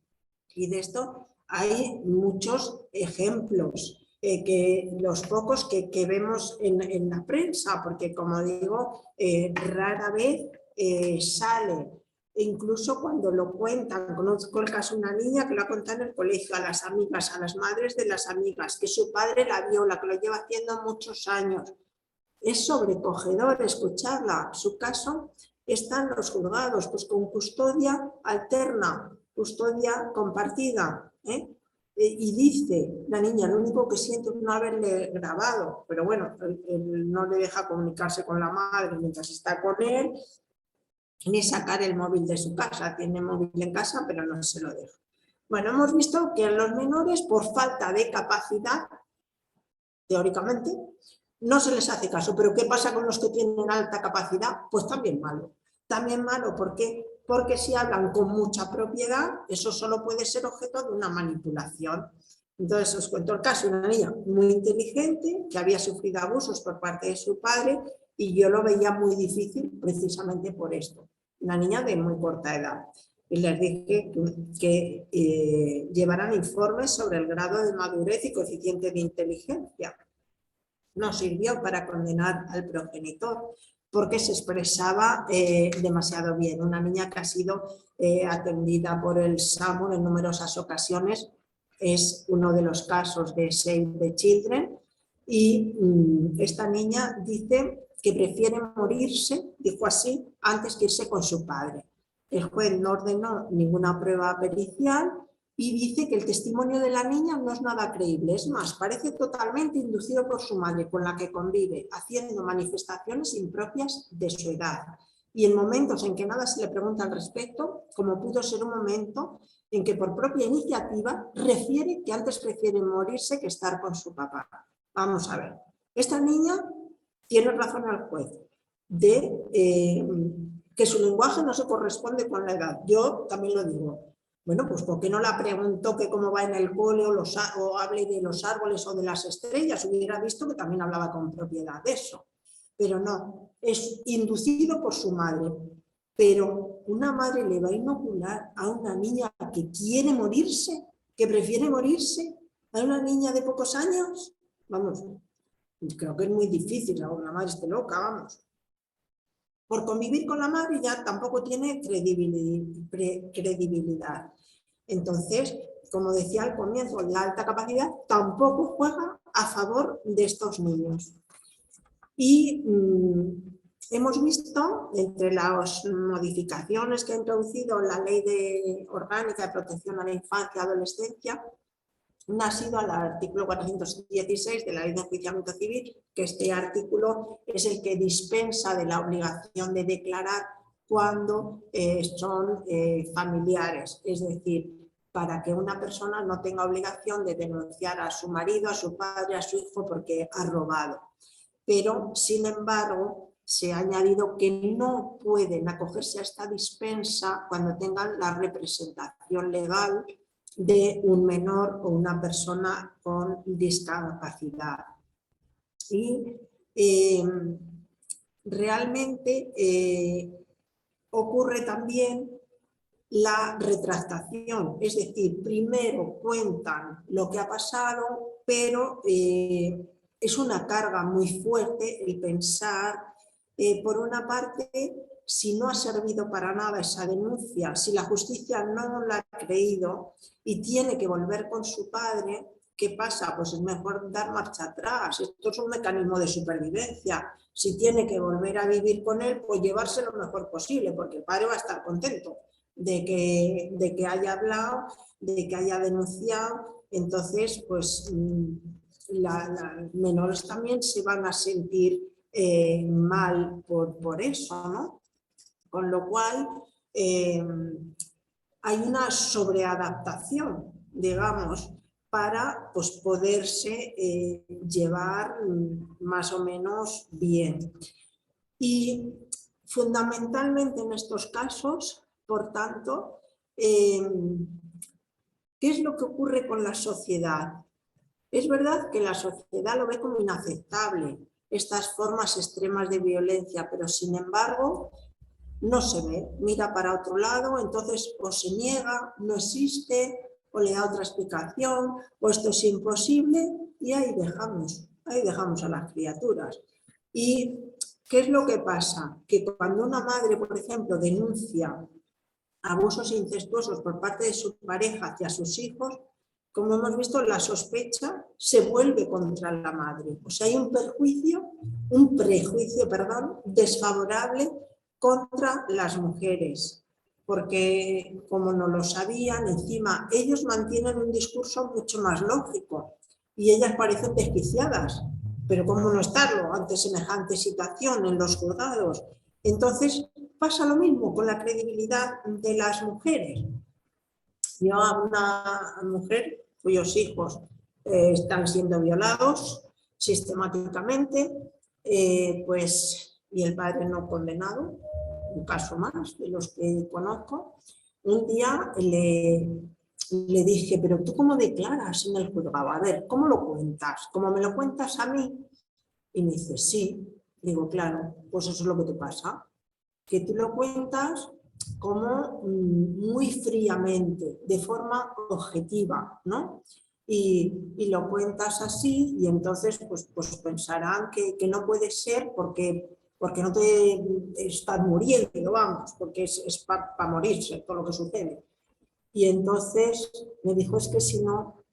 Y de esto hay muchos ejemplos, que los pocos que vemos en la prensa, porque como digo, rara vez sale. E incluso cuando lo cuentan, conozco el caso de una niña que lo ha contado en el colegio a las amigas, a las madres de las amigas, que su padre la viola, que lo lleva haciendo muchos años. Es sobrecogedor escucharla. Su caso está en los juzgados, pues con custodia alterna, custodia compartida, y dice la niña, lo único que siento es no haberle grabado, pero bueno, él no le deja comunicarse con la madre mientras está con él, ni sacar el móvil de su casa. Tiene móvil en casa, pero no se lo deja. Bueno, hemos visto que en los menores, por falta de capacidad, teóricamente, no se les hace caso. Pero ¿qué pasa con los que tienen alta capacidad? Pues también malo. También malo, ¿por qué? Porque si hablan con mucha propiedad, eso solo puede ser objeto de una manipulación. Entonces os cuento el caso de una niña muy inteligente que había sufrido abusos por parte de su padre y yo lo veía muy difícil precisamente por esto. Una niña de muy corta edad. Y les dije que llevaran informes sobre el grado de madurez y coeficiente de inteligencia. No sirvió para condenar al progenitor porque se expresaba demasiado bien. Una niña que ha sido atendida por el SAMU en numerosas ocasiones, es uno de los casos de Save the Children, y esta niña dice que prefiere morirse, dijo así, antes que irse con su padre. El juez no ordenó ninguna prueba pericial y dice que el testimonio de la niña no es nada creíble, es más, parece totalmente inducido por su madre, con la que convive, haciendo manifestaciones impropias de su edad. Y en momentos en que nada se le pregunta al respecto, como pudo ser un momento en que por propia iniciativa refiere que antes prefiere morirse que estar con su papá. Vamos a ver, esta niña tiene razón al juez de que su lenguaje no se corresponde con la edad. Yo también lo digo. Bueno, pues ¿por qué no la preguntó que cómo va en el cole o hable de los árboles o de las estrellas? Hubiera visto que también hablaba con propiedad de eso. Pero no, es inducido por su madre. Pero una madre le va a inocular a una niña que quiere morirse, que prefiere morirse, a una niña de pocos años. Vamos, creo que es muy difícil, una madre esté loca, vamos. Por convivir con la madre ya tampoco tiene credibilidad. Entonces, como decía al comienzo, la alta capacidad tampoco juega a favor de estos niños. Y hemos visto, entre las modificaciones que ha introducido la Ley Orgánica de Protección a la Infancia y Adolescencia, una ha sido al artículo 416 de la Ley de Enjuiciamiento Civil, que este artículo es el que dispensa de la obligación de declarar cuando son familiares, es decir, para que una persona no tenga obligación de denunciar a su marido, a su padre, a su hijo porque ha robado. Pero, sin embargo, se ha añadido que no pueden acogerse a esta dispensa cuando tengan la representación legal de un menor o una persona con discapacidad. Y realmente ocurre también la retractación, es decir, primero cuentan lo que ha pasado, pero es una carga muy fuerte el pensar, por una parte, si no ha servido para nada esa denuncia, si la justicia no la ha creído y tiene que volver con su padre, ¿qué pasa? Pues es mejor dar marcha atrás. Esto es un mecanismo de supervivencia. Si tiene que volver a vivir con él, pues llevarse lo mejor posible, porque el padre va a estar contento de que haya hablado, de que haya denunciado. Entonces, pues las menores también se van a sentir mal por eso, ¿no? Con lo cual hay una sobreadaptación, digamos, para pues, poderse llevar más o menos bien. Y fundamentalmente en estos casos, por tanto, ¿qué es lo que ocurre con la sociedad? Es verdad que la sociedad lo ve como inaceptable, estas formas extremas de violencia, pero sin embargo no se ve, mira para otro lado, entonces o se niega, no existe, o le da otra explicación, o esto es imposible, y ahí dejamos a las criaturas. ¿Y qué es lo que pasa? Que cuando una madre, por ejemplo, denuncia abusos incestuosos por parte de su pareja hacia sus hijos, como hemos visto, la sospecha se vuelve contra la madre. O sea, hay un prejuicio desfavorable contra las mujeres. porque como no lo sabían, encima ellos mantienen un discurso mucho más lógico y ellas parecen desquiciadas, pero ¿cómo no estarlo ante semejante situación en los juzgados? Entonces pasa lo mismo con la credibilidad de las mujeres. Yo a una mujer cuyos hijos están siendo violados sistemáticamente, pues, y el padre no condenado, un caso más de los que conozco, un día le dije, pero ¿tú cómo declaras en el juzgado? A ver, ¿cómo lo cuentas? ¿Cómo me lo cuentas a mí? Y me dice, sí. Digo, claro, pues eso es lo que te pasa, que tú lo cuentas como muy fríamente, de forma objetiva, ¿no? Y lo cuentas así y entonces pues pensarán que no puede ser porque no te estás muriendo, vamos, porque es para morirse todo lo que sucede. Y entonces me dijo, es que si no,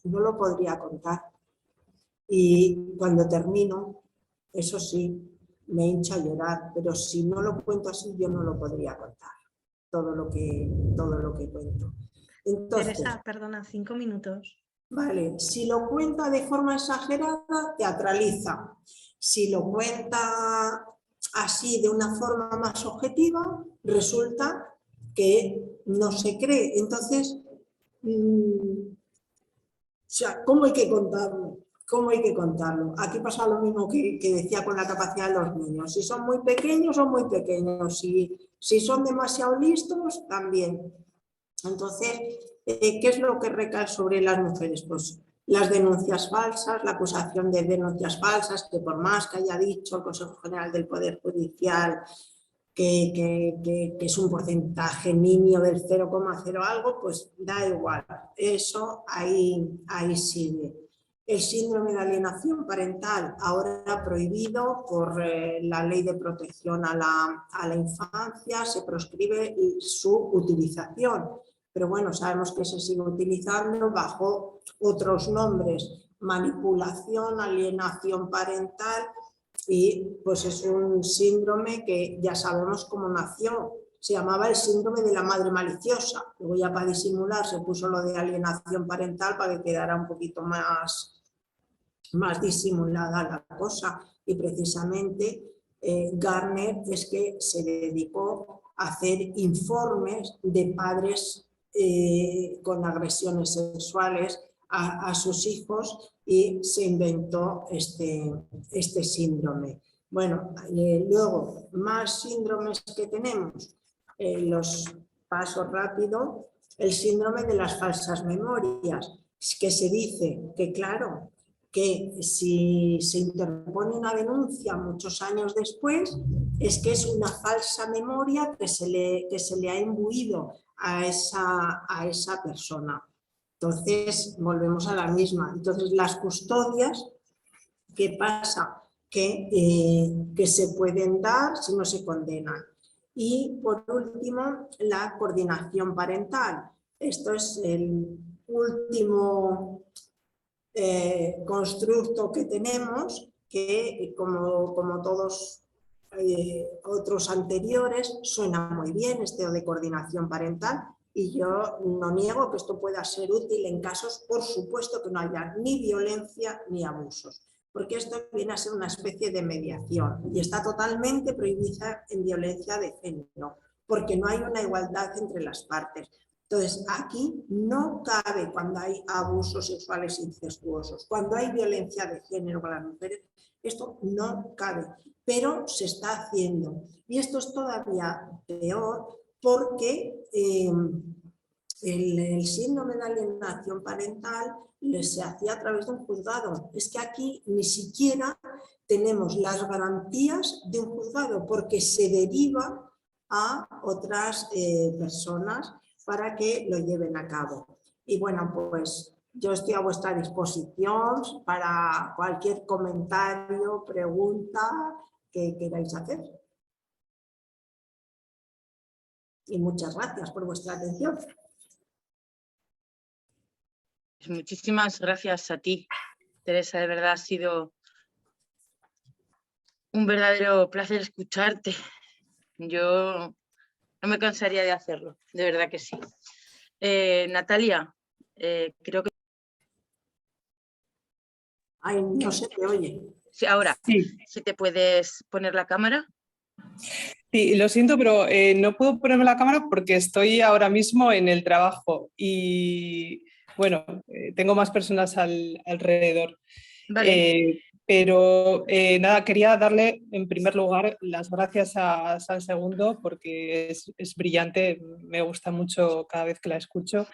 no lo podría contar. Y cuando termino, eso sí, me hincha a llorar, pero si no lo cuento así, yo no lo podría contar, todo lo que cuento. Entonces, Teresa, perdona, 5 minutos. vale, si lo cuenta de forma exagerada, teatraliza. Si lo cuenta así de una forma más objetiva, resulta que no se cree. Entonces, o sea, ¿cómo hay que contarlo? ¿Cómo hay que contarlo? Aquí pasa lo mismo que decía con la capacidad de los niños. Si son muy pequeños, son muy pequeños. Si son demasiado listos, también. Entonces, ¿qué es lo que recae sobre las mujeres? Pues las denuncias falsas, la acusación de denuncias falsas, que por más que haya dicho el Consejo General del Poder Judicial que es un porcentaje nimio del 0,0 algo, pues da igual, eso ahí sigue. El síndrome de alienación parental, ahora prohibido por la Ley de Protección a la Infancia, se proscribe su utilización, pero bueno, sabemos que se sigue utilizando bajo otros nombres, manipulación, alienación parental, y pues es un síndrome que ya sabemos cómo nació. Se llamaba el síndrome de la madre maliciosa. Luego ya para disimular se puso lo de alienación parental para que quedara un poquito más disimulada la cosa. Y precisamente Garner es que se dedicó a hacer informes de padres con agresiones sexuales a sus hijos y se inventó este síndrome. Bueno, luego, más síndromes que tenemos, los paso rápido, el síndrome de las falsas memorias, que se dice que claro, que si se interpone una denuncia muchos años después, es que es una falsa memoria que se le ha imbuido a esa persona. Entonces, volvemos a la misma. Entonces, las custodias, ¿qué pasa? Que se pueden dar si no se condenan. Y, por último, la coordinación parental. Esto es el último constructo que tenemos, que como todos otros anteriores, suena muy bien este de coordinación parental, y yo no niego que esto pueda ser útil en casos, por supuesto, que no haya ni violencia ni abusos, porque esto viene a ser una especie de mediación y está totalmente prohibida en violencia de género, porque no hay una igualdad entre las partes. Entonces, aquí no cabe cuando hay abusos sexuales incestuosos, cuando hay violencia de género con las mujeres, esto no cabe, pero se está haciendo. Y esto es todavía peor porque el síndrome de alienación parental se hacía a través de un juzgado. Es que aquí ni siquiera tenemos las garantías de un juzgado porque se deriva a otras personas para que lo lleven a cabo. Y bueno, pues yo estoy a vuestra disposición para cualquier comentario, pregunta que queráis hacer. Y muchas gracias por vuestra atención. Muchísimas gracias a ti, Teresa, de verdad ha sido un verdadero placer escucharte. Yo No me cansaría de hacerlo, de verdad que sí. Natalia, creo que... Ay, no se te oye. Sí, ahora, Sí, si te puedes poner la cámara. sí, lo siento, pero no puedo ponerme la cámara porque estoy ahora mismo en el trabajo y, bueno, tengo más personas alrededor. Vale. Pero nada, quería darle en primer lugar las gracias a San Segundo porque es brillante, me gusta mucho cada vez que la escucho.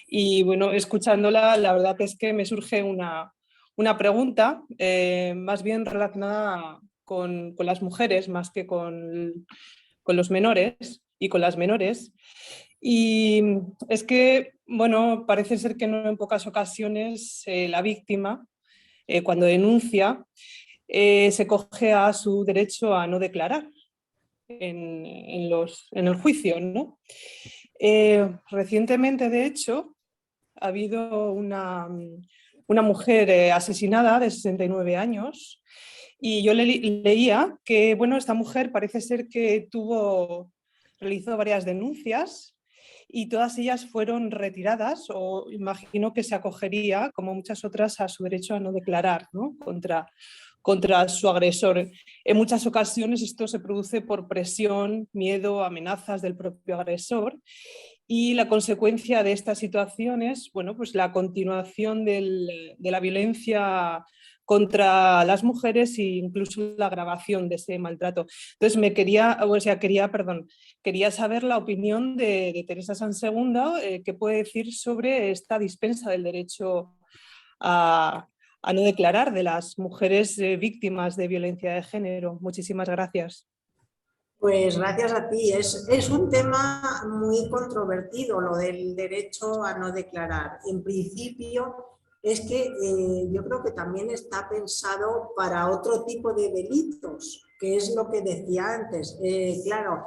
Y bueno, escuchándola, la verdad es que me surge una pregunta más bien relacionada con las mujeres, más que con los menores y con las menores. Y es que, bueno, parece ser que no en pocas ocasiones la víctima, cuando denuncia, se coge a su derecho a no declarar en el juicio, ¿no? Recientemente, de hecho, ha habido una mujer asesinada de 69 años y yo leía que, bueno, esta mujer parece ser que realizó varias denuncias y todas ellas fueron retiradas, o imagino que se acogería, como muchas otras, a su derecho a no declarar, ¿no? contra su agresor. En muchas ocasiones esto se produce por presión, miedo, amenazas del propio agresor. Y la consecuencia de estas situaciones, bueno, pues la continuación de la violencia contra las mujeres e incluso la agravación de ese maltrato. Entonces quería saber la opinión de Teresa Sansegundo, qué puede decir sobre esta dispensa del derecho a no declarar de las mujeres víctimas de violencia de género. Muchísimas gracias. Pues gracias a ti. Es un tema muy controvertido lo del derecho a no declarar. En principio es que yo creo que también está pensado para otro tipo de delitos, que es lo que decía antes. Claro,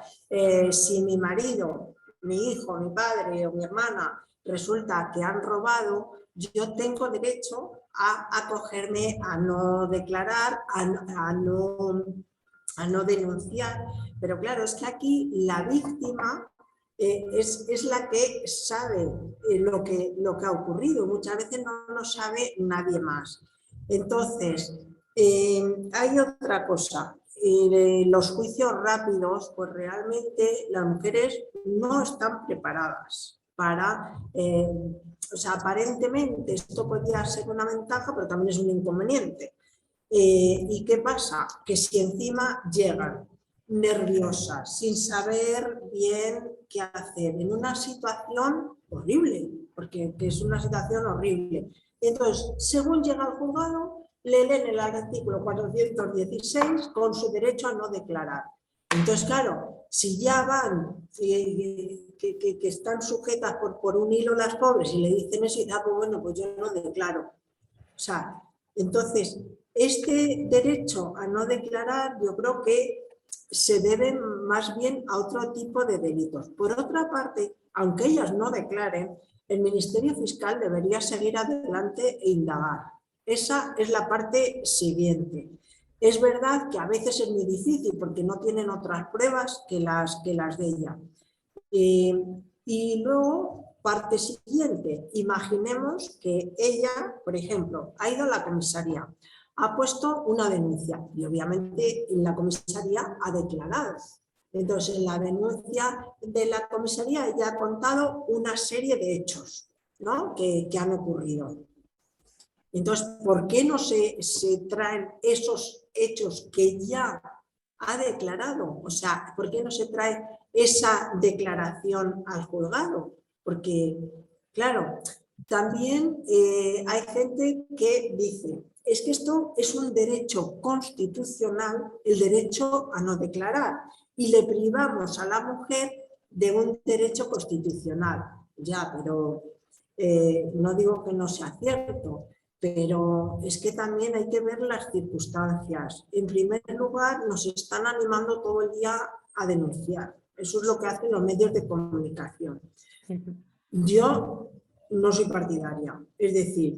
si mi marido, mi hijo, mi padre o mi hermana resulta que han robado, yo tengo derecho a acogerme a no declarar, a no denunciar. Pero claro, es que aquí la víctima es la que sabe lo que ha ocurrido. Muchas veces no lo sabe nadie más. Entonces, hay otra cosa. Los juicios rápidos, pues realmente las mujeres no están preparadas para... o sea, aparentemente esto podría ser una ventaja, pero también es un inconveniente. ¿Y qué pasa? Que si encima llegan nerviosas, sin saber bien qué hacer, en una situación horrible, porque es una situación horrible. Entonces, según llega al juzgado, le leen el artículo 416 con su derecho a no declarar. Entonces, claro, si ya van, que están sujetas por un hilo las pobres y le dicen eso, y pues bueno, pues yo no declaro. O sea, entonces, este derecho a no declarar yo creo que se debe más bien a otro tipo de delitos. Por otra parte, aunque ellas no declaren, el Ministerio Fiscal debería seguir adelante e indagar. Esa es la parte siguiente. Es verdad que a veces es muy difícil porque no tienen otras pruebas que las de ella. Y luego, parte siguiente, imaginemos que ella, por ejemplo, ha ido a la comisaría, ha puesto una denuncia y obviamente en la comisaría ha declarado. Entonces, en la denuncia de la comisaría ella ha contado una serie de hechos, ¿no? que han ocurrido. Entonces, ¿por qué no se traen esos hechos que ya ha declarado? O sea, ¿por qué no se trae esa declaración al juzgado? Porque, claro, también hay gente que dice, es que esto es un derecho constitucional, el derecho a no declarar, y le privamos a la mujer de un derecho constitucional. Ya, pero no digo que no sea cierto, pero es que también hay que ver las circunstancias. En primer lugar, nos están animando todo el día a denunciar. Eso es lo que hacen los medios de comunicación. Yo no soy partidaria. Es decir,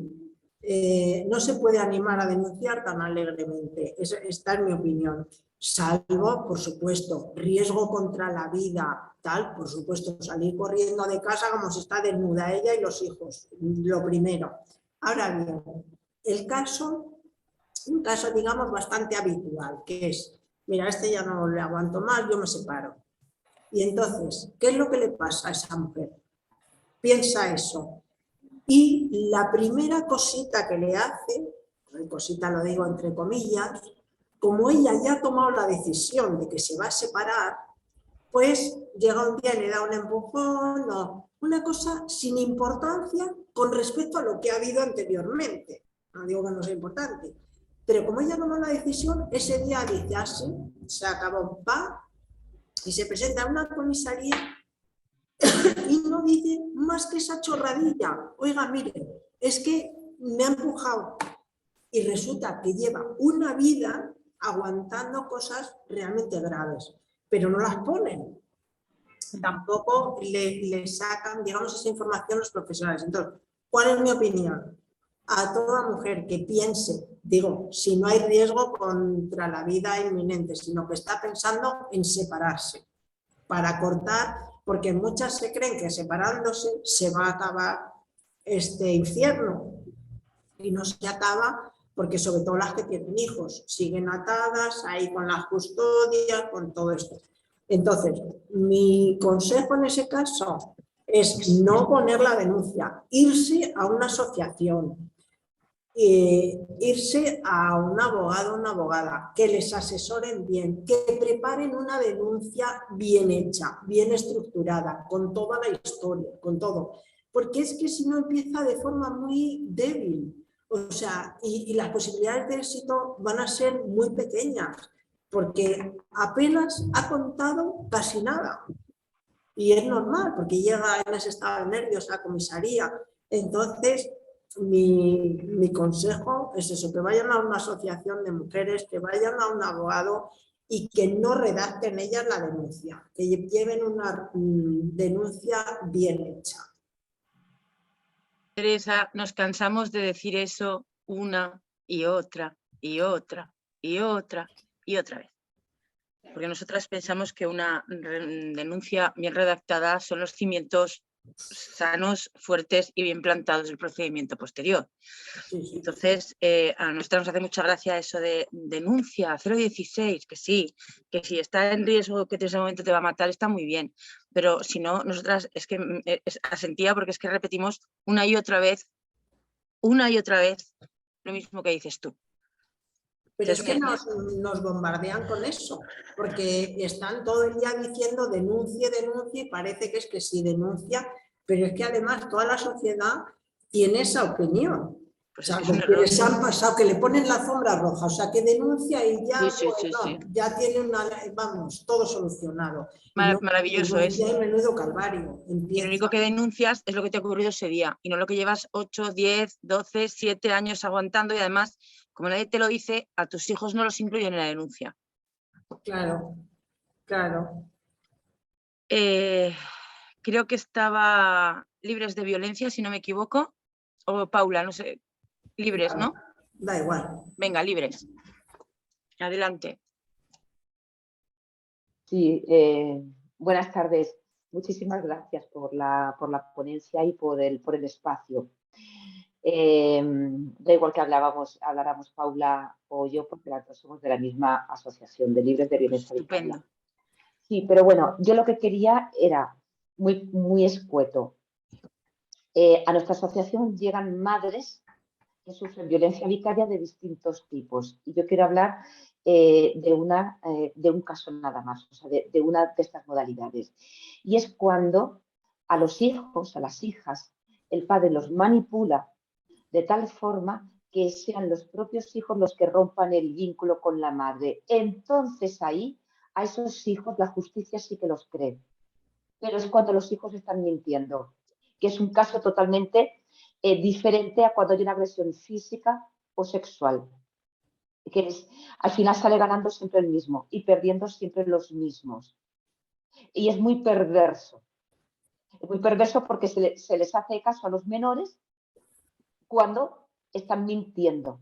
no se puede animar a denunciar tan alegremente. Esta es mi opinión. Salvo, por supuesto, riesgo contra la vida, tal, por supuesto, salir corriendo de casa como si está desnuda ella y los hijos, lo primero. Ahora bien, un caso digamos bastante habitual, que es, mira, este ya no le aguanto más, yo me separo. Y entonces, ¿qué es lo que le pasa a esa mujer? Piensa eso. Y la primera cosita que le hace, cosita lo digo entre comillas, como ella ya ha tomado la decisión de que se va a separar, pues llega un día y le da un empujón o una cosa sin importancia con respecto a lo que ha habido anteriormente. No digo que no sea importante, pero como ella tomó la decisión, ese día dice así, se acabó, va y se presenta a una comisaría y no dice más que esa chorradilla. Oiga, mire, es que me ha empujado. Y resulta que lleva una vida aguantando cosas realmente graves, pero no las ponen. Tampoco le sacan, digamos, esa información los profesionales. Entonces, ¿cuál es mi opinión? A toda mujer que piense, digo, si no hay riesgo contra la vida inminente, sino que está pensando en separarse, para cortar, porque muchas se creen que separándose se va a acabar este infierno, y no se acaba porque sobre todo las que tienen hijos siguen atadas ahí con las custodias, con todo esto. Entonces, mi consejo en ese caso es no poner la denuncia, irse a una asociación, irse a un abogado o una abogada, que les asesoren bien, que preparen una denuncia bien hecha, bien estructurada, con toda la historia, con todo. Porque es que si no empieza de forma muy débil. O sea, y las posibilidades de éxito van a ser muy pequeñas, porque apenas ha contado casi nada. Y es normal, porque llega en ese estado de nervios a la comisaría. Entonces, mi consejo es eso, que vayan a una asociación de mujeres, que vayan a un abogado y que no redacten ellas la denuncia, que lleven una denuncia bien hecha. Teresa, nos cansamos de decir eso una y otra y otra y otra y otra vez. Porque nosotras pensamos que una denuncia bien redactada son los cimientos sanos, fuertes y bien plantados del procedimiento posterior. Sí, sí. Entonces, a nosotros nos hace mucha gracia eso de denuncia 016, que sí, que si está en riesgo que en ese momento te va a matar, está muy bien. Pero si no, nosotras es que asentía porque es que repetimos una y otra vez lo mismo que dices tú. Pero es que nos bombardean con eso, porque están todo el día diciendo denuncie, denuncie, y parece que es que sí denuncia, pero es que además toda la sociedad tiene esa opinión. Pues o sea, es que es un que error. les han pasado, que le ponen la alfombra roja, o sea, que denuncia y ya, Sí, pues, no, sí. ya tiene vamos, todo solucionado. Maravilloso es. Ya hay menudo calvario. Y lo único que denuncias es lo que te ha ocurrido ese día y no lo que llevas 8, 10, 12, 7 años aguantando, y además, como nadie te lo dice, a tus hijos no los incluyen en la denuncia. Claro, claro. Creo que estaba Libres de Violencia, si no me equivoco, o Paula, no sé, Libres, ¿no? Da igual. Venga, Libres. Adelante. Sí, buenas tardes. Muchísimas gracias por la ponencia y por el espacio. Da igual que habláramos Paula o yo, porque las dos somos de la misma asociación de Libres de Violencia Estupendo. Vicaria. Sí, pero bueno, yo lo que quería era muy escueto. A nuestra asociación llegan madres que sufren violencia vicaria de distintos tipos. Y yo quiero hablar de un caso nada más, o sea, de una de estas modalidades. Y es cuando a los hijos, a las hijas, el padre los manipula de tal forma que sean los propios hijos los que rompan el vínculo con la madre. Entonces ahí, a esos hijos, la justicia sí que los cree. Pero es cuando los hijos están mintiendo, que es un caso totalmente diferente a cuando hay una agresión física o sexual. Que al final sale ganando siempre el mismo y perdiendo siempre los mismos. Y es muy perverso. Es muy perverso porque se les hace caso a los menores cuando están mintiendo.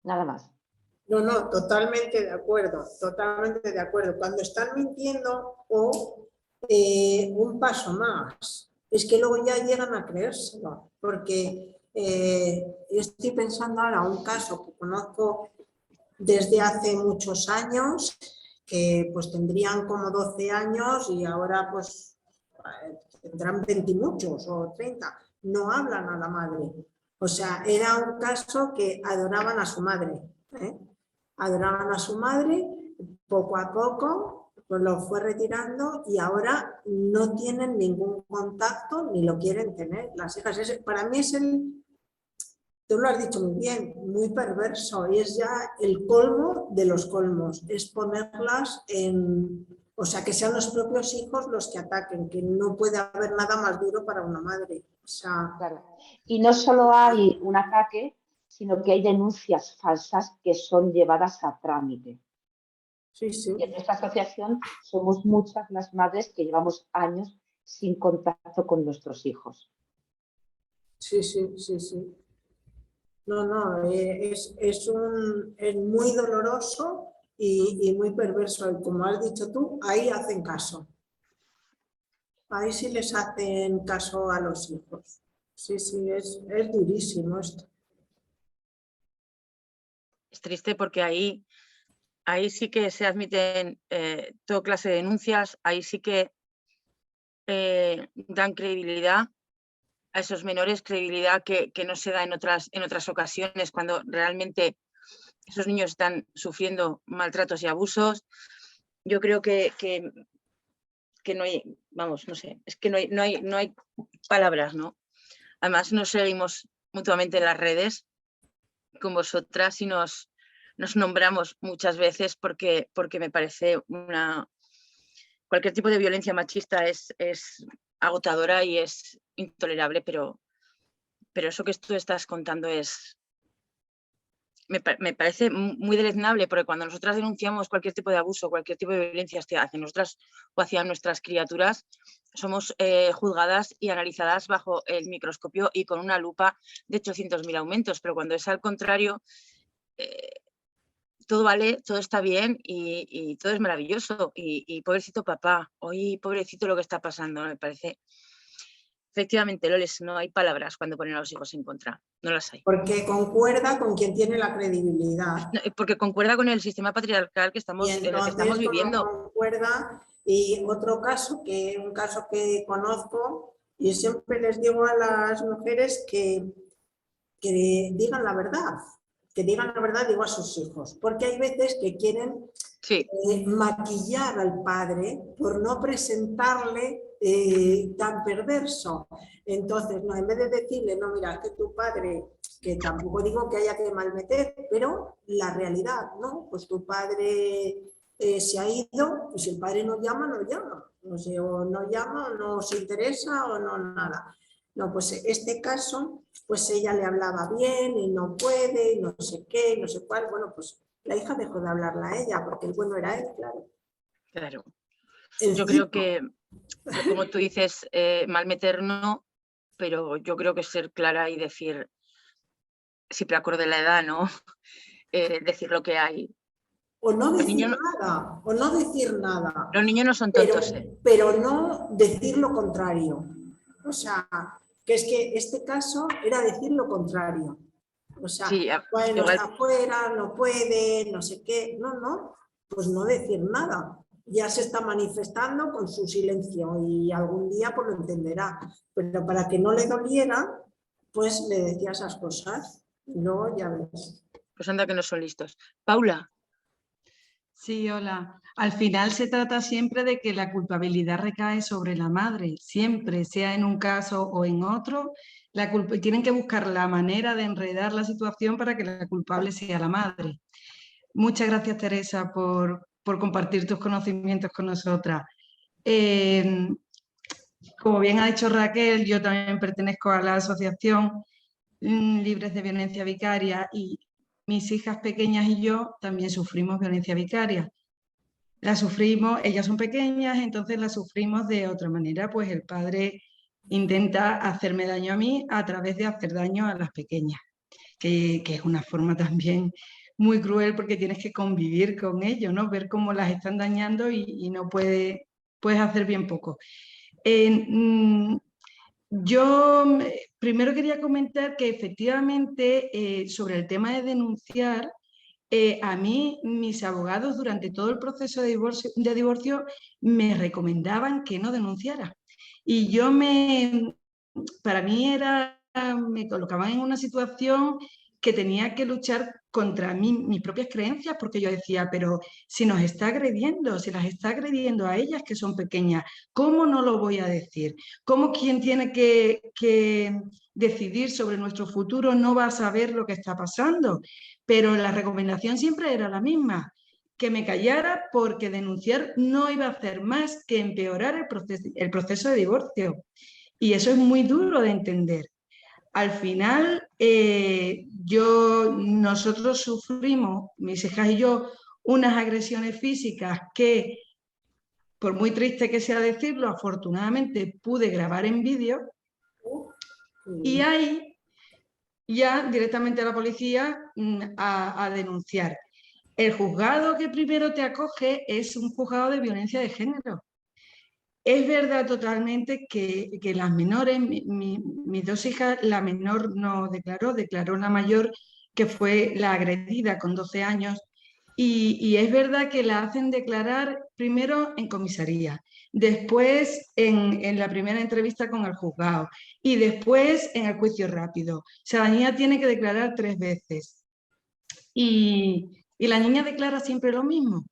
Nada más. No, no, totalmente de acuerdo, totalmente de acuerdo. Cuando están mintiendo o un paso más, es que luego ya llegan a creérselo, porque yo estoy pensando ahora un caso que conozco desde hace muchos años, que pues tendrían como 12 años y ahora pues tendrán 20 y muchos o 30, no hablan a la madre. O sea, era un caso que adoraban a su madre, ¿eh? Adoraban a su madre, poco a poco pues lo fue retirando y ahora no tienen ningún contacto ni lo quieren tener las hijas. Para mí es tú lo has dicho muy bien, muy perverso y es ya el colmo de los colmos, es ponerlas en, o sea, que sean los propios hijos los que ataquen, que no puede haber nada más duro para una madre. O sea, claro. Y no solo hay un ataque, sino que hay denuncias falsas que son llevadas a trámite. sí, sí. Y en esta asociación somos muchas las madres que llevamos años sin contacto con nuestros hijos. Sí, sí, sí, sí. No, no, es muy doloroso y muy perverso. Y como has dicho tú, ahí hacen caso. Ahí sí les hacen caso a los hijos. Sí, sí, es durísimo esto. Es triste porque ahí sí que se admiten toda clase de denuncias, ahí sí que dan credibilidad a esos menores, credibilidad que no se da en otras ocasiones, cuando realmente esos niños están sufriendo maltratos y abusos. Yo creo que no hay, vamos, no sé, es que no hay palabras, ¿no? Además nos seguimos mutuamente en las redes con vosotras y nos nombramos muchas veces porque me parece cualquier tipo de violencia machista es agotadora y es intolerable, pero eso que tú estás contando me parece muy deleznable, porque cuando nosotras denunciamos cualquier tipo de abuso, cualquier tipo de violencia hacia nosotras o hacia nuestras criaturas, somos juzgadas y analizadas bajo el microscopio y con una lupa de 800.000 aumentos, pero cuando es al contrario, todo vale, todo está bien y todo es maravilloso. Y pobrecito papá, hoy pobrecito lo que está pasando, me parece. Efectivamente, Loles, no hay palabras cuando ponen a los hijos en contra, no las hay. Porque concuerda con quien tiene la credibilidad. No, porque concuerda con el sistema patriarcal Y en el que estamos viviendo. Concuerda. Y otro caso, un caso que conozco, y siempre les digo a las mujeres que digan la verdad, digo a sus hijos, porque hay veces que quieren maquillar al padre por no presentarle tan perverso. Entonces, no, en vez de decirle, no, mira, que tu padre, que tampoco digo que haya que malmeter, pero la realidad, ¿no? Pues tu padre se ha ido, y si el padre no llama, no llama. No sé, o no llama, o no se interesa, o no nada. No, pues este caso, pues ella le hablaba bien y no puede, y no sé qué, no sé cuál. Bueno, pues la hija dejó de hablarla a ella, porque el bueno era él, claro. Claro. Yo creo que, como tú dices, malmeter no, pero yo creo que ser clara y decir, siempre acorde la edad, ¿no? Decir lo que hay. O no decir nada, o no decir nada. Los niños no son tontos, pero no decir lo contrario. O sea, que es que este caso era decir lo contrario. O sea, sí, bueno, igual está afuera, no puede, no sé qué. No, pues no decir nada. Ya se está manifestando con su silencio y algún día pues lo entenderá. Pero para que no le doliera, pues le decía esas cosas. No, ya ves. Pues anda que no son listos. Paula. Sí, hola. Al final se trata siempre de que la culpabilidad recae sobre la madre, siempre, sea en un caso o en otro. Tienen que buscar la manera de enredar la situación para que la culpable sea la madre. Muchas gracias, Teresa, por compartir tus conocimientos con nosotras. Como bien ha dicho Raquel, yo también pertenezco a la asociación Libres de Violencia Vicaria y mis hijas pequeñas y yo también sufrimos violencia vicaria. La sufrimos, ellas son pequeñas, entonces la sufrimos de otra manera, pues el padre intenta hacerme daño a mí a través de hacer daño a las pequeñas, que es una forma también muy cruel porque tienes que convivir con ellos, ¿no? Ver cómo las están dañando y no puedes hacer bien poco. Yo primero quería comentar que efectivamente sobre el tema de denunciar, a mí mis abogados durante todo el proceso de divorcio me recomendaban que no denunciara. Y para mí me colocaban en una situación que tenía que luchar contra mis propias creencias, porque yo decía, pero si nos está agrediendo, si las está agrediendo a ellas que son pequeñas, ¿cómo no lo voy a decir? ¿Cómo quien tiene que decidir sobre nuestro futuro no va a saber lo que está pasando? Pero la recomendación siempre era la misma, que me callara porque denunciar no iba a hacer más que empeorar el proceso de divorcio. Y eso es muy duro de entender. Al final, nosotros sufrimos, mis hijas y yo, unas agresiones físicas que, por muy triste que sea decirlo, afortunadamente pude grabar en vídeo. Y ahí ya directamente a la policía a denunciar. El juzgado que primero te acoge es un juzgado de violencia de género. Es verdad totalmente que las menores, mis dos hijas, la menor no declaró la mayor, que fue la agredida con 12 años, y es verdad que la hacen declarar primero en comisaría, después en la primera entrevista con el juzgado y después en el juicio rápido. O sea, la niña tiene que declarar 3 veces y la niña declara siempre lo mismo.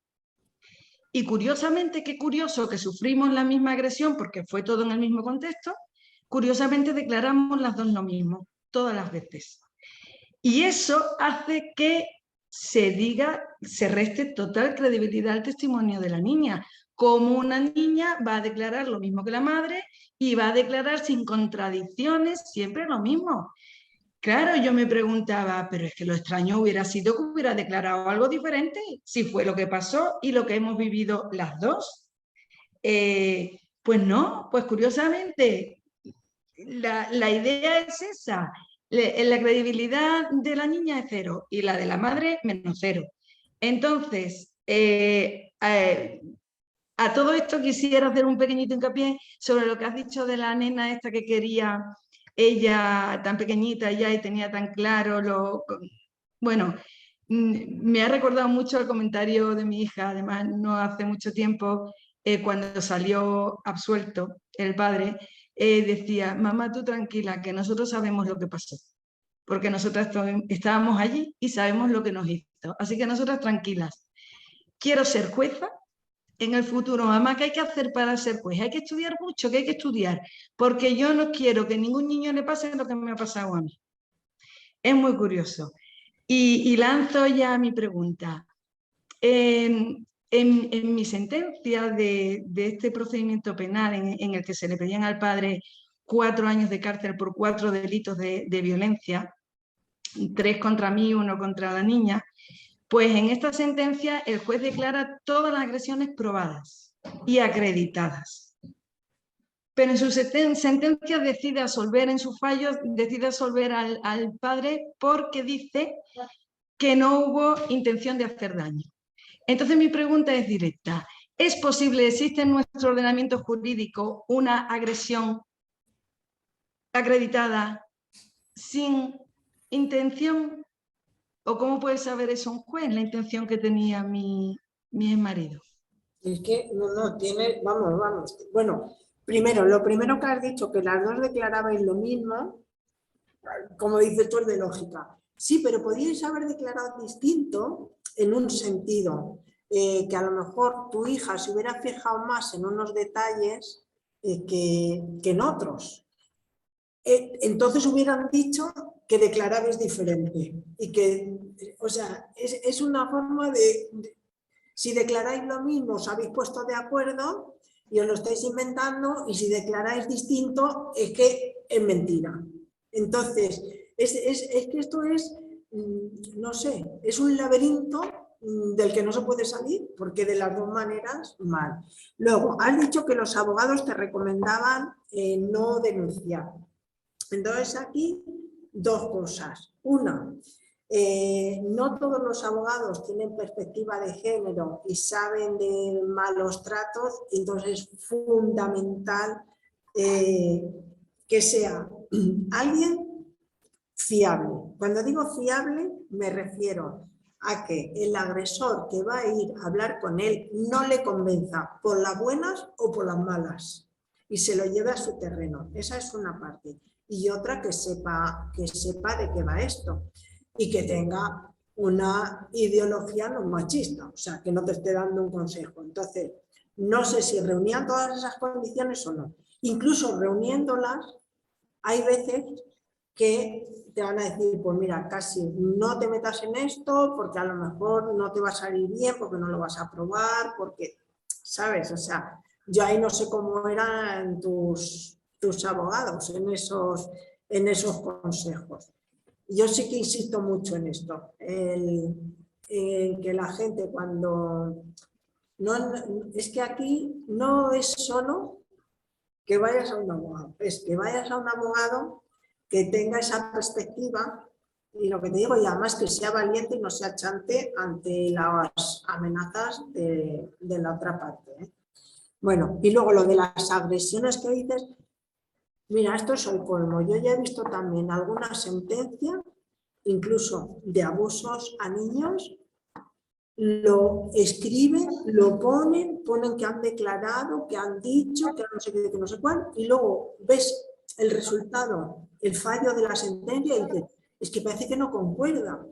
Y curiosamente, qué curioso que sufrimos la misma agresión porque fue todo en el mismo contexto, curiosamente declaramos las dos lo mismo, todas las veces. Y eso hace que se reste total credibilidad al testimonio de la niña. Como una niña va a declarar lo mismo que la madre y va a declarar sin contradicciones siempre lo mismo. Claro, yo me preguntaba, pero es que lo extraño hubiera sido que hubiera declarado algo diferente, si fue lo que pasó y lo que hemos vivido las dos. Pues no, pues curiosamente, la idea es esa. La credibilidad de la niña es 0 y la de la madre menos 0. Entonces, a todo esto quisiera hacer un pequeñito hincapié sobre lo que has dicho de la nena esta que quería ella tan pequeñita ya y tenía tan claro Bueno, me ha recordado mucho el comentario de mi hija, además no hace mucho tiempo, cuando salió absuelto el padre, decía, mamá, tú tranquila, que nosotros sabemos lo que pasó, porque nosotras estábamos allí y sabemos lo que nos hizo. Así que nosotras tranquilas. Quiero ser jueza en el futuro, mamá, ¿qué hay que hacer para ser juez? Hay que estudiar mucho, que hay que estudiar, porque yo no quiero que ningún niño le pase lo que me ha pasado a mí. Es muy curioso. Y lanzo ya mi pregunta. En mi sentencia de este procedimiento penal en el que se le pedían al padre 4 años de cárcel por 4 delitos de violencia, 3 contra mí, 1 contra la niña, pues en esta sentencia el juez declara todas las agresiones probadas y acreditadas. Pero en su sentencia decide absolver, en sus fallos, decide absolver al padre porque dice que no hubo intención de hacer daño. Entonces mi pregunta es directa. ¿Es posible, existe en nuestro ordenamiento jurídico una agresión acreditada sin intención? ¿O cómo puede saber eso un juez, la intención que tenía mi exmarido? Es que no tiene, vamos. Bueno, primero, lo primero que has dicho, que las dos declarabais lo mismo, como dices tú, es de lógica. Sí, pero podíais haber declarado distinto en un sentido, que a lo mejor tu hija se hubiera fijado más en unos detalles que en otros. Entonces hubieran dicho que declarabais diferente. Y que, o sea, es una forma de si declaráis lo mismo, os habéis puesto de acuerdo y os lo estáis inventando, y si declaráis distinto, es que es mentira. Entonces, es que esto es, no sé, es un laberinto del que no se puede salir, porque de las dos maneras, mal. Luego, has dicho que los abogados te recomendaban no denunciar. Entonces aquí, dos cosas. Una, no todos los abogados tienen perspectiva de género y saben de malos tratos, entonces es fundamental que sea alguien fiable. Cuando digo fiable me refiero a que el agresor que va a ir a hablar con él no le convenza por las buenas o por las malas y se lo lleve a su terreno. Esa es una parte. Y otra, que sepa de qué va esto y que tenga una ideología no machista, o sea, que no te esté dando un consejo. Entonces, no sé si reunían todas esas condiciones o no. Incluso reuniéndolas, hay veces que te van a decir, pues mira, casi no te metas en esto porque a lo mejor no te va a salir bien, porque no lo vas a probar, porque, ¿sabes? O sea, yo ahí no sé cómo eran tus abogados en esos consejos. Yo sí que insisto mucho en esto, en que la gente cuando... es que aquí no es solo que vayas a un abogado, es que vayas a un abogado que tenga esa perspectiva y lo que te digo, y además que sea valiente y no se achante ante las amenazas de la otra parte, ¿eh? Bueno, y luego lo de las agresiones que dices, mira, esto es el colmo. Yo ya he visto también alguna sentencia, incluso de abusos a niños, lo escriben, lo ponen que han declarado, que han dicho, que no sé qué, que no sé cuál, y luego ves el resultado, el fallo de la sentencia y dices, es que parece que no concuerda.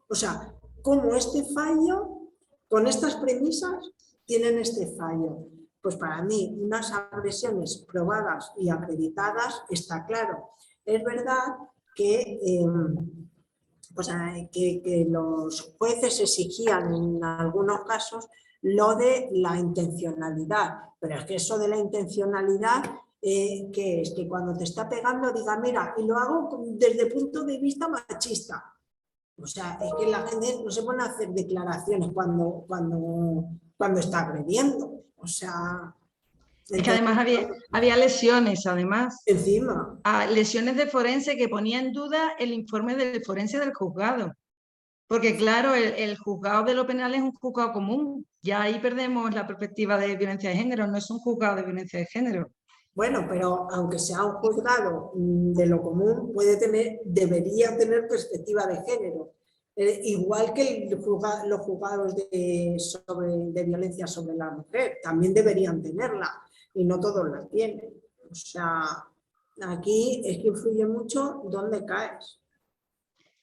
O sea, ¿cómo este fallo, con estas premisas, tienen este fallo? Pues para mí, unas agresiones probadas y acreditadas está claro. Es verdad que... que los jueces exigían en algunos casos lo de la intencionalidad, pero es que eso de la intencionalidad, que es que cuando te está pegando diga, mira, y lo hago desde el punto de vista machista. O sea, es que la gente no se pone a hacer declaraciones cuando está agrediendo. O sea... Es que además había lesiones, además. Encima. Lesiones de forense que ponía en duda el informe del forense del juzgado. Porque claro, el juzgado de lo penal es un juzgado común. Ya ahí perdemos la perspectiva de violencia de género, no es un juzgado de violencia de género. Bueno, pero aunque sea un juzgado de lo común, debería tener perspectiva de género. Igual que los juzgados de violencia sobre la mujer, también deberían tenerla y no todos la tienen. O sea, aquí es que influye mucho dónde caes.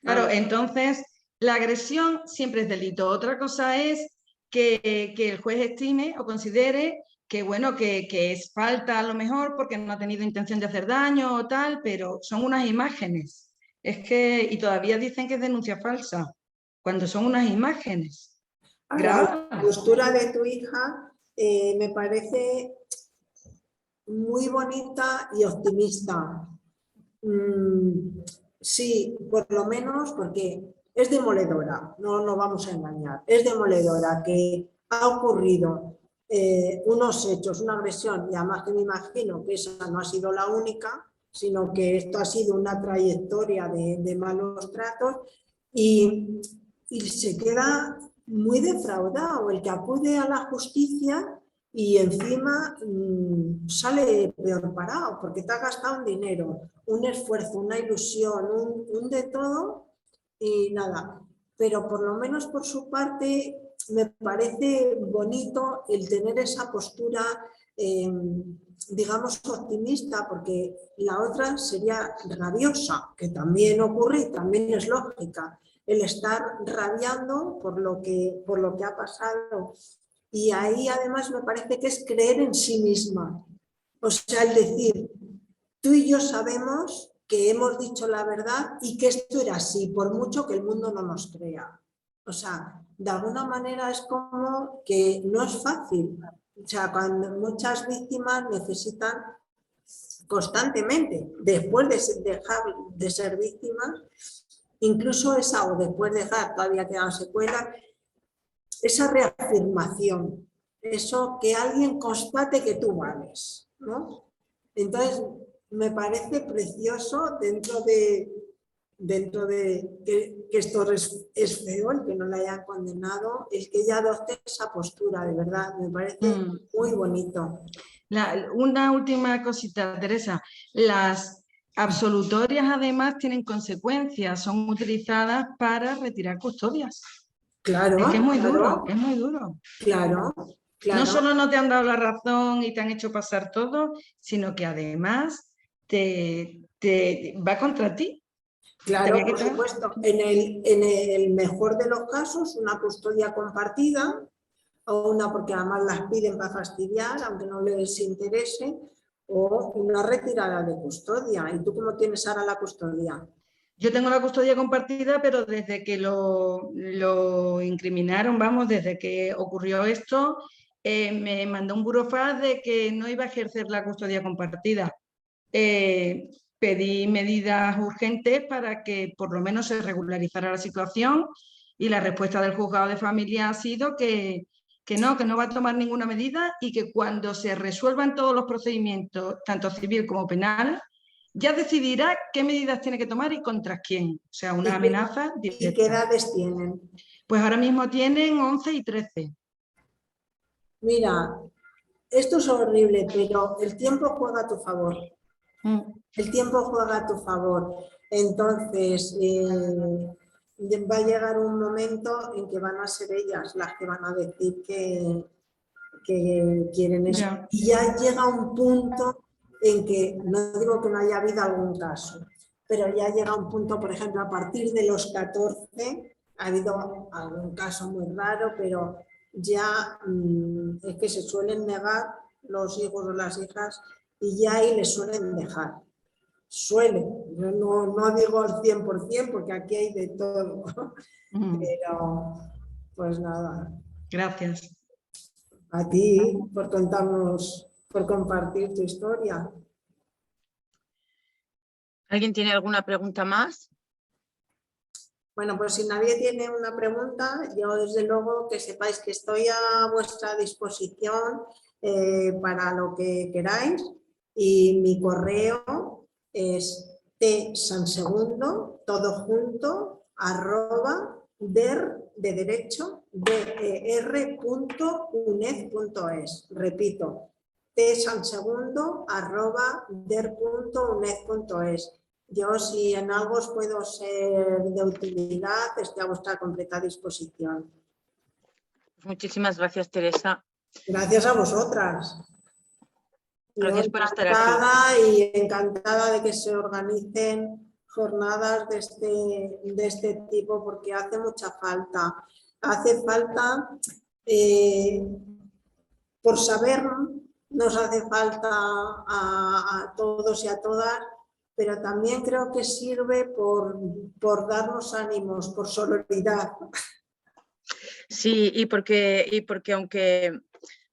Claro, entonces la agresión siempre es delito. Otra cosa es que el juez estime o considere que, bueno, que es falta a lo mejor porque no ha tenido intención de hacer daño o tal, pero son unas imágenes. Y todavía dicen que es denuncia falsa, cuando son unas imágenes. La postura de tu hija me parece muy bonita y optimista. Sí, por lo menos porque es demoledora, no nos vamos a engañar, es demoledora que ha ocurrido unos hechos, una agresión, y además que me imagino que esa no ha sido la única, sino que esto ha sido una trayectoria de malos tratos y se queda muy defraudado el que acude a la justicia y encima sale peor parado porque te ha gastado un dinero, un esfuerzo, una ilusión, un de todo y nada. Pero por lo menos por su parte me parece bonito el tener esa postura, digamos, optimista, porque la otra sería rabiosa, que también ocurre y también es lógica, el estar rabiando por lo que ha pasado. Y ahí además me parece que es creer en sí misma. O sea, el decir, tú y yo sabemos que hemos dicho la verdad y que esto era así, por mucho que el mundo no nos crea. O sea, de alguna manera es como que no es fácil. O sea, cuando muchas víctimas necesitan constantemente, después de dejar de ser víctimas, incluso esa o después de dejar, todavía quedan secuelas, esa reafirmación, eso que alguien constate que tú vales, ¿no? Entonces, me parece precioso dentro de que esto es feo, el que no la hayan condenado, el que ella adopte esa postura, de verdad, me parece muy bonito. Una última cosita, Teresa. Las absolutorias además tienen consecuencias, son utilizadas para retirar custodias. Claro, Es que es muy claro, duro, es muy duro. claro, claro. No solo no te han dado la razón y te han hecho pasar todo, sino que además te va contra ti. Claro, por supuesto. En el mejor de los casos, una custodia compartida, o una porque además las piden para fastidiar, aunque no les interese, o una retirada de custodia. ¿Y tú cómo tienes ahora la custodia? Yo tengo la custodia compartida, pero desde que lo incriminaron, vamos, desde que ocurrió esto, me mandó un burofax de que no iba a ejercer la custodia compartida. Pedí medidas urgentes para que por lo menos se regularizara la situación y la respuesta del juzgado de familia ha sido que no va a tomar ninguna medida y que cuando se resuelvan todos los procedimientos, tanto civil como penal, ya decidirá qué medidas tiene que tomar y contra quién. O sea, una amenaza directa. ¿Y qué edades tienen? Pues ahora mismo tienen 11 y 13. Mira, esto es horrible, pero el tiempo juega a tu favor. El tiempo juega a tu favor. Entonces, va a llegar un momento en que van a ser ellas las que van a decir que quieren eso. Ya. Y ya llega un punto en que, no digo que no haya habido algún caso, pero ya llega un punto, por ejemplo, a partir de los 14, ha habido algún caso muy raro, pero ya es que se suelen negar los hijos o las hijas y ya ahí les suelen dejar. Suelen, yo no digo al 100% porque aquí hay de todo, pero pues nada. Gracias. A ti por contarnos, por compartir tu historia. ¿Alguien tiene alguna pregunta más? Bueno, pues si nadie tiene una pregunta, yo desde luego que sepáis que estoy a vuestra disposición para lo que queráis y mi correo es tsansegundo, todo junto, @der de derecho, der.uned.es. Repito, tsansegundo@der.uned.es. Yo, si en algo os puedo ser de utilidad, estoy a vuestra completa disposición. Muchísimas gracias, Teresa. Gracias a vosotras. Gracias por estar aquí. Y encantada de que se organicen jornadas de este tipo porque hace mucha falta. Hace falta, por saber, nos hace falta a todos y a todas, pero también creo que sirve por darnos ánimos, por sororidad. Sí, y porque aunque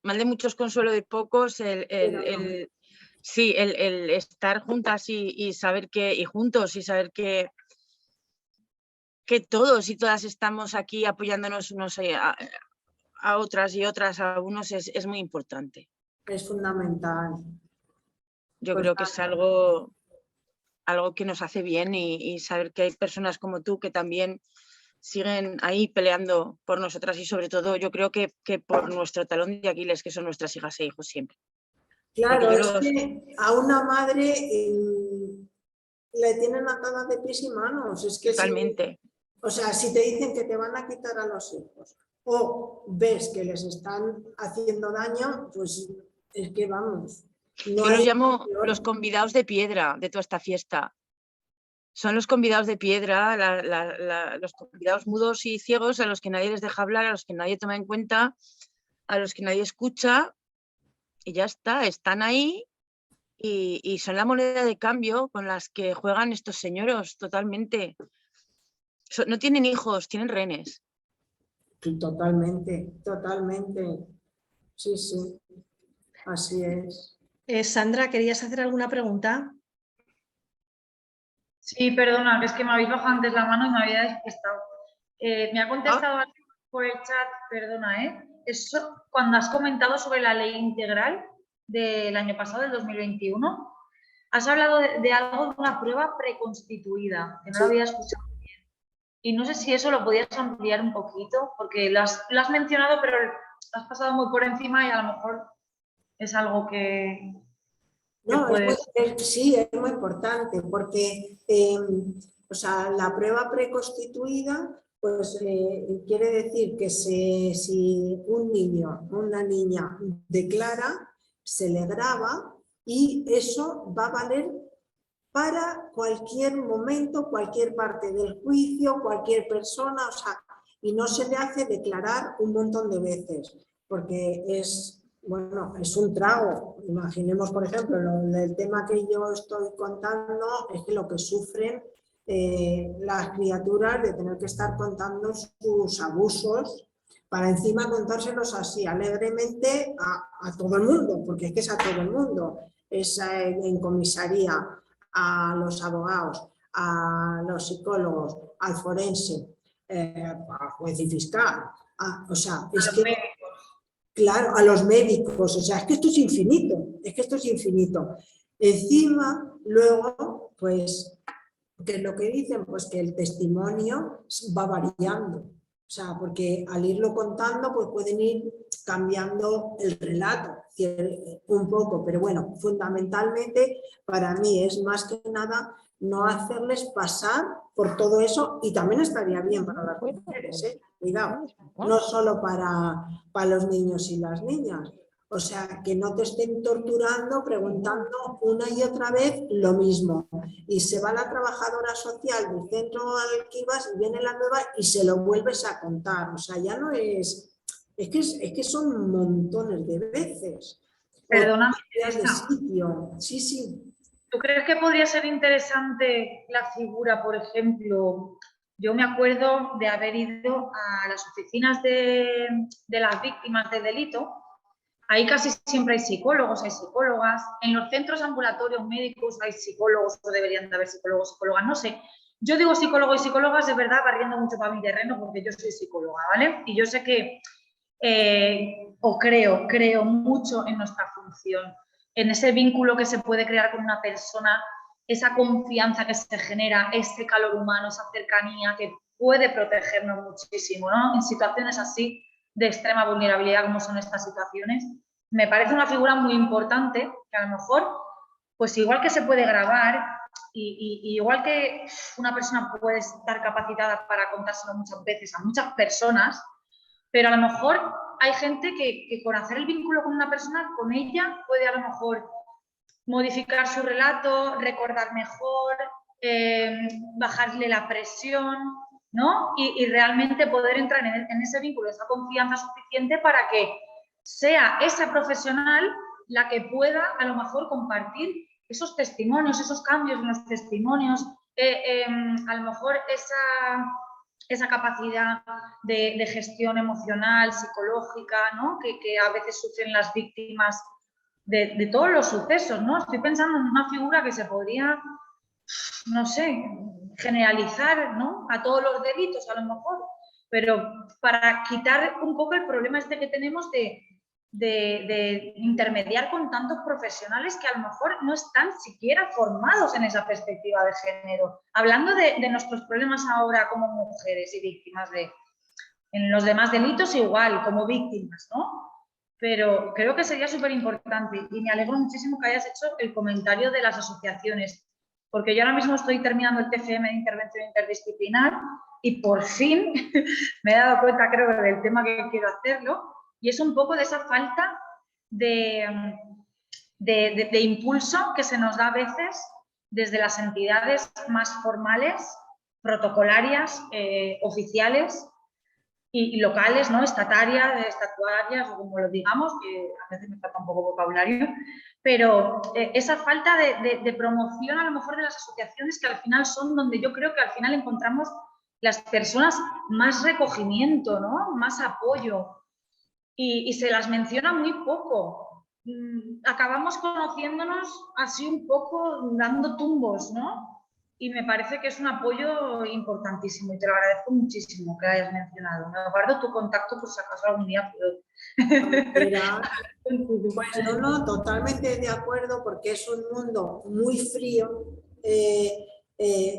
mal de muchos consuelo de pocos, el estar juntas y saber que, y juntos, y saber que todos y todas estamos aquí apoyándonos unos a otras y otras a unos es muy importante. Es fundamental. Yo Pues creo que es algo que nos hace bien y saber que hay personas como tú que también siguen ahí peleando por nosotras y sobre todo yo creo que por nuestro talón de Aquiles, que son nuestras hijas e hijos siempre. Claro, es que a una madre le tienen atadas de pies y manos. Es que totalmente. Si te dicen que te van a quitar a los hijos o ves que les están haciendo daño, pues es que vamos. Yo los llamo los convidados de piedra de toda esta fiesta. Son los convidados de piedra, los convidados mudos y ciegos a los que nadie les deja hablar, a los que nadie toma en cuenta, a los que nadie escucha y ya está, están ahí y son la moneda de cambio con las que juegan estos señoros totalmente. No tienen hijos, tienen rehenes. Totalmente, totalmente. Sí, sí, así es. Sandra, ¿querías hacer alguna pregunta? Sí, perdona, que es que me habéis bajado antes la mano y me había despistado. Me ha contestado por el chat, perdona, eso, cuando has comentado sobre la ley integral del año pasado, del 2021, has hablado de algo de una prueba preconstituida, que no lo había escuchado bien. Y no sé si eso lo podías ampliar un poquito, porque lo has mencionado, pero lo has pasado muy por encima y a lo mejor es algo que No, puedes... sí, es muy importante porque o sea, la prueba preconstituida pues, quiere decir que si un niño o una niña declara, se le graba y eso va a valer para cualquier momento, cualquier parte del juicio, cualquier persona, o sea, y no se le hace declarar un montón de veces, porque es... Bueno, es un trago. Imaginemos, por ejemplo, el tema que yo estoy contando es que lo que sufren las criaturas de tener que estar contando sus abusos para encima contárselos así alegremente a todo el mundo, porque es que es a todo el mundo. Es en comisaría, a los abogados, a los psicólogos, al forense, al juez y fiscal. O sea, es que... Claro, a los médicos, o sea, es que esto es infinito, es que esto es infinito. Encima, luego, pues, ¿qué es lo que dicen? Pues que el testimonio va variando, o sea, porque al irlo contando, pues pueden ir cambiando el relato un poco, pero bueno, fundamentalmente para mí es más que nada no hacerles pasar por todo eso y también estaría bien para las mujeres, cuidado, no solo para los niños y las niñas. O sea, que no te estén torturando preguntando una y otra vez lo mismo. Y se va la trabajadora social del centro al que ibas y viene la nueva y se lo vuelves a contar. O sea, ya no es... Es que son montones de veces. Perdona, de sitio. Sí, sí. ¿Tú crees que podría ser interesante la figura, por ejemplo? Yo me acuerdo de haber ido a las oficinas de las víctimas de delito. Ahí casi siempre hay psicólogos, hay psicólogas. En los centros ambulatorios médicos hay psicólogos o deberían de haber psicólogos, psicólogas, no sé. Yo digo psicólogos y psicólogas de verdad barriendo mucho para mi terreno porque yo soy psicóloga, ¿vale? Y yo sé que, creo mucho en nuestra función, en ese vínculo que se puede crear con una persona, esa confianza que se genera, ese calor humano, esa cercanía que puede protegernos muchísimo, ¿no? En situaciones así de extrema vulnerabilidad como son estas situaciones, me parece una figura muy importante que a lo mejor, pues igual que se puede grabar y igual que una persona puede estar capacitada para contárselo muchas veces a muchas personas, pero a lo mejor hay gente que con hacer el vínculo con una persona, con ella, puede a lo mejor modificar su relato, recordar mejor, bajarle la presión, ¿no? Y realmente poder entrar en ese vínculo, esa confianza suficiente para que sea esa profesional la que pueda a lo mejor compartir esos testimonios, esos cambios en los testimonios, a lo mejor esa capacidad de gestión emocional, psicológica, ¿no? que a veces sufren las víctimas de todos los sucesos, ¿no? Estoy pensando en una figura que se podría, no sé, generalizar, ¿no? A todos los delitos, a lo mejor, pero para quitar un poco el problema este que tenemos de intermediar con tantos profesionales que a lo mejor no están siquiera formados en esa perspectiva de género. Hablando de nuestros problemas ahora como mujeres y víctimas en los demás delitos igual, como víctimas, ¿no? Pero creo que sería súper importante y me alegro muchísimo que hayas hecho el comentario de las asociaciones, porque yo ahora mismo estoy terminando el TFM de intervención interdisciplinar y por fin me he dado cuenta, creo, del tema que quiero hacerlo, y es un poco de esa falta de impulso que se nos da a veces desde las entidades más formales, protocolarias, oficiales, y locales, ¿no? Estatuarias o como lo digamos, que a veces me falta un poco vocabulario, pero esa falta de promoción a lo mejor de las asociaciones que al final son donde yo creo que al final encontramos las personas más recogimiento, ¿no? Más apoyo y se las menciona muy poco. Acabamos conociéndonos así un poco dando tumbos, ¿no? y me parece que es un apoyo importantísimo y te lo agradezco muchísimo que lo hayas mencionado. Me guardo tu contacto por si acaso algún día puedo. Pues no, totalmente de acuerdo, porque es un mundo muy frío,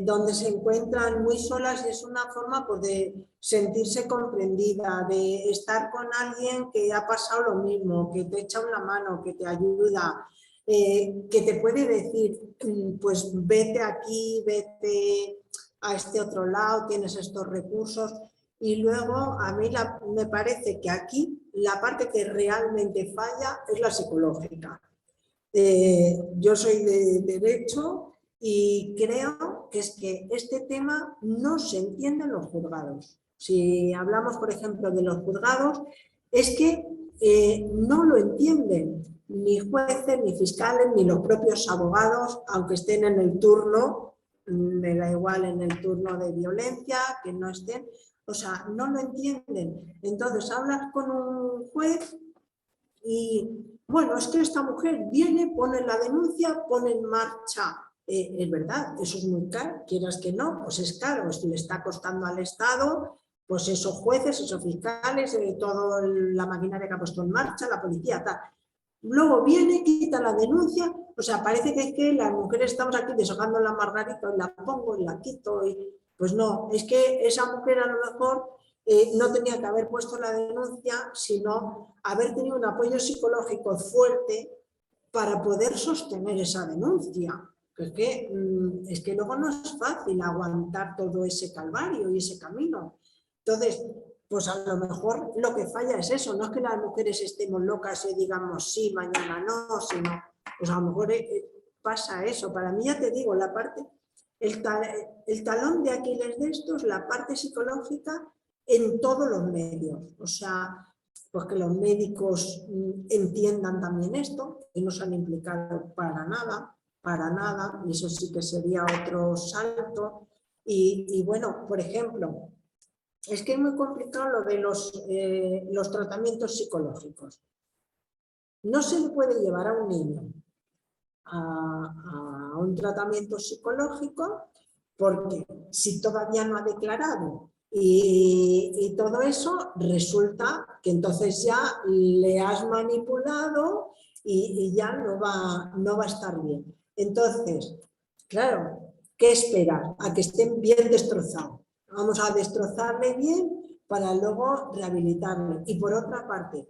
donde se encuentran muy solas, y es una forma pues, de sentirse comprendida, de estar con alguien que ha pasado lo mismo, que te echa una mano, que te ayuda, que te puede decir, pues vete aquí, vete a este otro lado, tienes estos recursos. Y luego a mí me parece que aquí la parte que realmente falla es la psicológica. Yo soy de Derecho y creo que es que este tema no se entiende en los juzgados. Si hablamos, por ejemplo, de los juzgados, es que no lo entienden ni jueces, ni fiscales, ni los propios abogados, aunque estén en el turno, me da igual en el turno de violencia, que no estén, o sea, no lo entienden. Entonces hablas con un juez y, bueno, es que esta mujer viene, pone la denuncia, pone en marcha. Es verdad, eso es muy caro, quieras que no, pues es caro, esto le está costando al Estado, pues esos jueces, esos fiscales, toda la maquinaria que ha puesto en marcha, la policía, tal. Luego viene, quita la denuncia, o sea, parece que es que las mujeres estamos aquí deshojando la margarita y la pongo y la quito, y pues no, es que esa mujer a lo mejor no tenía que haber puesto la denuncia, sino haber tenido un apoyo psicológico fuerte para poder sostener esa denuncia. Es que luego no es fácil aguantar todo ese calvario y ese camino. Entonces, pues a lo mejor lo que falla es eso, no es que las mujeres estemos locas y digamos sí, mañana no, sino, pues a lo mejor pasa eso. Para mí, ya te digo, la parte, el talón de Aquiles de esto es la parte psicológica en todos los medios. O sea, pues que los médicos entiendan también esto, que no se han implicado para nada, y eso sí que sería otro salto. Y bueno, por ejemplo, es que es muy complicado lo de los tratamientos psicológicos. No se le puede llevar a un niño a un tratamiento psicológico porque si todavía no ha declarado y todo eso, resulta que entonces ya le has manipulado y ya no va a estar bien. Entonces, claro, ¿qué esperar? A que estén bien destrozados. Vamos a destrozarle bien para luego rehabilitarle. Y por otra parte,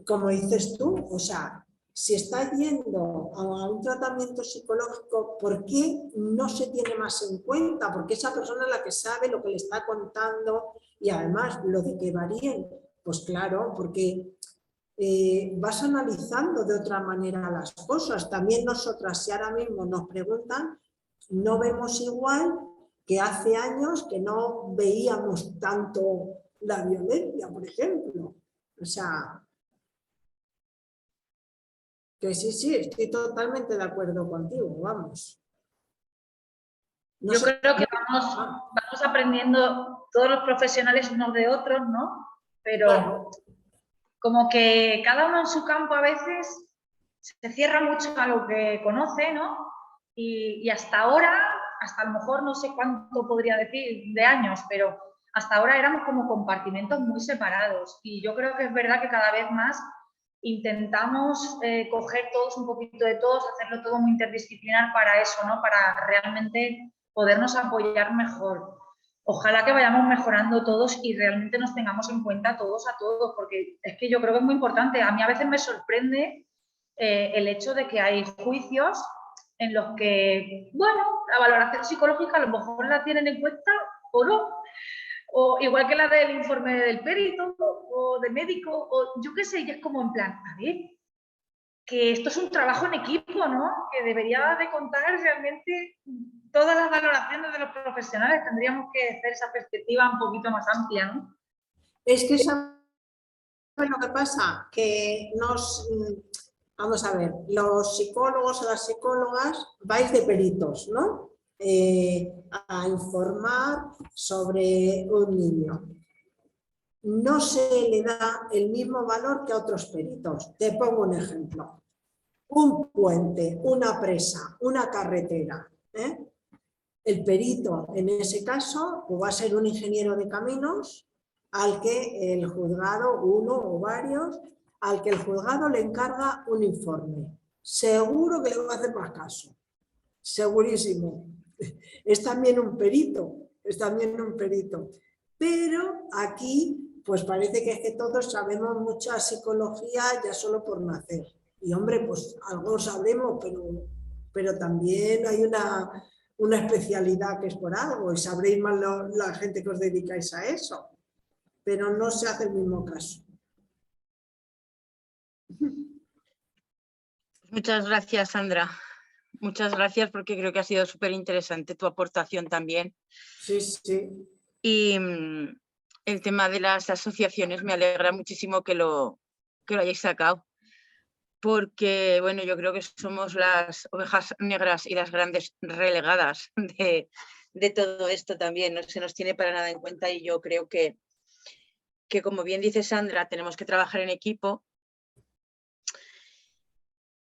como dices tú, o sea, si está yendo a un tratamiento psicológico, ¿por qué no se tiene más en cuenta? Porque esa persona es la que sabe lo que le está contando y además lo de que varíen, pues claro, porque vas analizando de otra manera las cosas. También nosotras, si ahora mismo nos preguntan, no vemos igual que hace años que no veíamos tanto la violencia, por ejemplo. O sea, que sí, estoy totalmente de acuerdo contigo, vamos. No Yo sé. creo que vamos aprendiendo todos los profesionales unos de otros, ¿no? Pero Claro. Como que cada uno en su campo a veces se cierra mucho a lo que conoce, ¿no? Y hasta ahora, hasta a lo mejor no sé cuánto podría decir de años, pero hasta ahora éramos como compartimentos muy separados. Y yo creo que es verdad que cada vez más intentamos coger todos un poquito de todos, hacerlo todo muy interdisciplinar para eso, ¿no? Para realmente podernos apoyar mejor. Ojalá que vayamos mejorando todos y realmente nos tengamos en cuenta todos a todos, porque es que yo creo que es muy importante. A mí a veces me sorprende el hecho de que hay juicios en los que, bueno, la valoración psicológica a lo mejor la tienen en cuenta o no, o igual que la del informe del perito o del médico, o yo qué sé, y es como en plan, a ver, que esto es un trabajo en equipo, ¿no? Que debería de contar realmente todas las valoraciones de los profesionales. Tendríamos que hacer esa perspectiva un poquito más amplia, ¿no? Es que ¿sabes lo que pasa? Que vamos a ver, los psicólogos o las psicólogas vais de peritos, ¿no? A informar sobre un niño. No se le da el mismo valor que a otros peritos. Te pongo un ejemplo. Un puente, una presa, una carretera, el perito en ese caso pues va a ser un ingeniero de caminos al que el juzgado, uno o varios, al que el juzgado le encarga un informe. Seguro que le va a hacer más caso, segurísimo. Es también un perito, Pero aquí pues parece que es que todos sabemos mucha psicología ya solo por nacer. Y hombre, pues algo sabremos, pero también hay una especialidad que es por algo y sabréis más la gente que os dedicáis a eso. Pero no se hace el mismo caso. Muchas gracias, Sandra. Muchas gracias porque creo que ha sido súper interesante tu aportación también. Sí, sí. Y el tema de las asociaciones me alegra muchísimo que lo hayáis sacado. Porque, bueno, yo creo que somos las ovejas negras y las grandes relegadas de todo esto también. No se nos tiene para nada en cuenta y yo creo que como bien dice Sandra, tenemos que trabajar en equipo.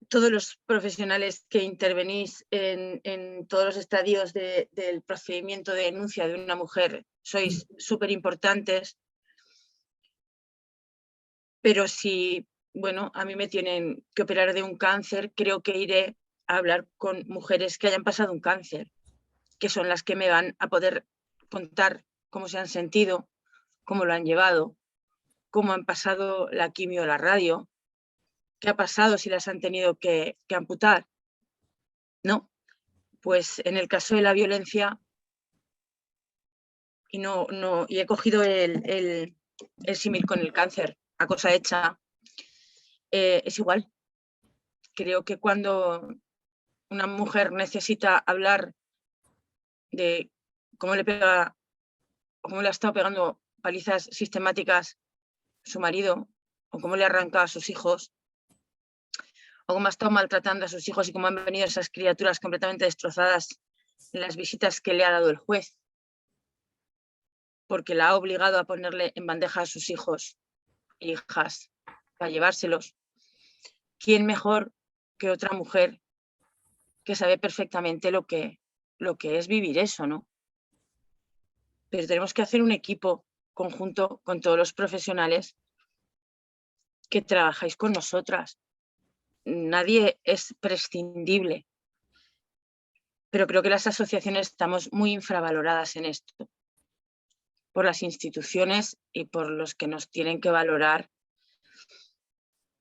Todos los profesionales que intervenís en todos los estadios del procedimiento de denuncia de una mujer sois súper importantes, pero si, bueno, a mí me tienen que operar de un cáncer, creo que iré a hablar con mujeres que hayan pasado un cáncer, que son las que me van a poder contar cómo se han sentido, cómo lo han llevado, cómo han pasado la quimio o la radio, qué ha pasado si las han tenido que amputar. No, pues en el caso de la violencia, y he cogido el símil con el cáncer, a cosa hecha, es igual. Creo que cuando una mujer necesita hablar de cómo le pega, cómo le ha estado pegando palizas sistemáticas a su marido, o cómo le arranca a sus hijos, o cómo ha estado maltratando a sus hijos y cómo han venido esas criaturas completamente destrozadas en las visitas que le ha dado el juez, porque la ha obligado a ponerle en bandeja a sus hijos e hijas para llevárselos. ¿Quién mejor que otra mujer que sabe perfectamente lo que es vivir eso, ¿no? Pero tenemos que hacer un equipo conjunto con todos los profesionales que trabajáis con nosotras. Nadie es prescindible, pero creo que las asociaciones estamos muy infravaloradas en esto, por las instituciones y por los que nos tienen que valorar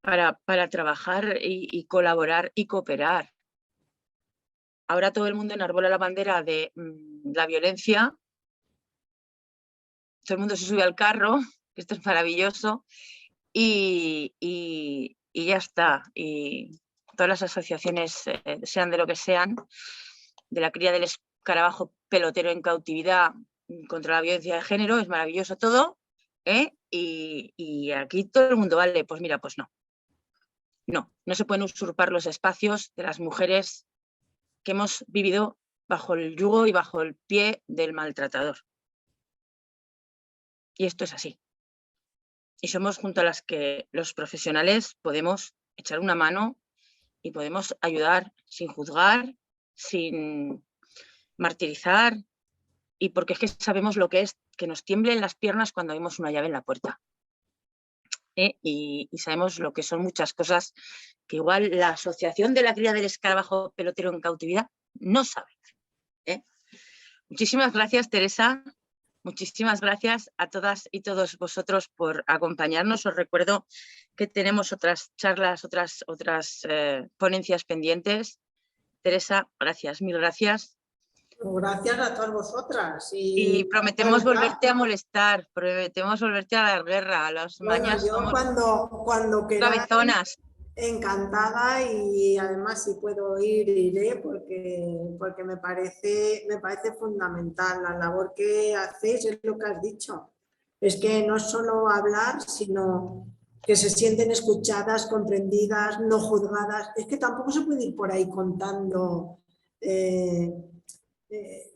para trabajar y colaborar y cooperar. Ahora todo el mundo enarbola la bandera de la violencia, todo el mundo se sube al carro, esto es maravilloso, y ya está. Y todas las asociaciones, sean de lo que sean, de la cría del escarabajo pelotero en cautividad contra la violencia de género, es maravilloso todo, ¿eh? Y aquí todo el mundo vale, pues mira, pues no. No se pueden usurpar los espacios de las mujeres que hemos vivido bajo el yugo y bajo el pie del maltratador. Y esto es así. Y somos junto a las que los profesionales podemos echar una mano y podemos ayudar sin juzgar, sin martirizar, y porque es que sabemos lo que es que nos tiemblen las piernas cuando vemos una llave en la puerta. Y sabemos lo que son muchas cosas que igual la Asociación de la Cría del Escarabajo Pelotero en Cautividad no sabe. Muchísimas gracias, Teresa. Muchísimas gracias a todas y todos vosotros por acompañarnos. Os recuerdo que tenemos otras charlas, otras ponencias pendientes. Teresa, gracias, mil gracias. Gracias a todas vosotras. Y prometemos volverte a molestar, prometemos volverte a la guerra, a las mañas. Yo cuando queráis, cabezonas. Encantada, y además si puedo ir, iré porque me parece fundamental la labor que hacéis, es lo que has dicho. Es que no es solo hablar, sino que se sienten escuchadas, comprendidas, no juzgadas. Es que tampoco se puede ir por ahí contando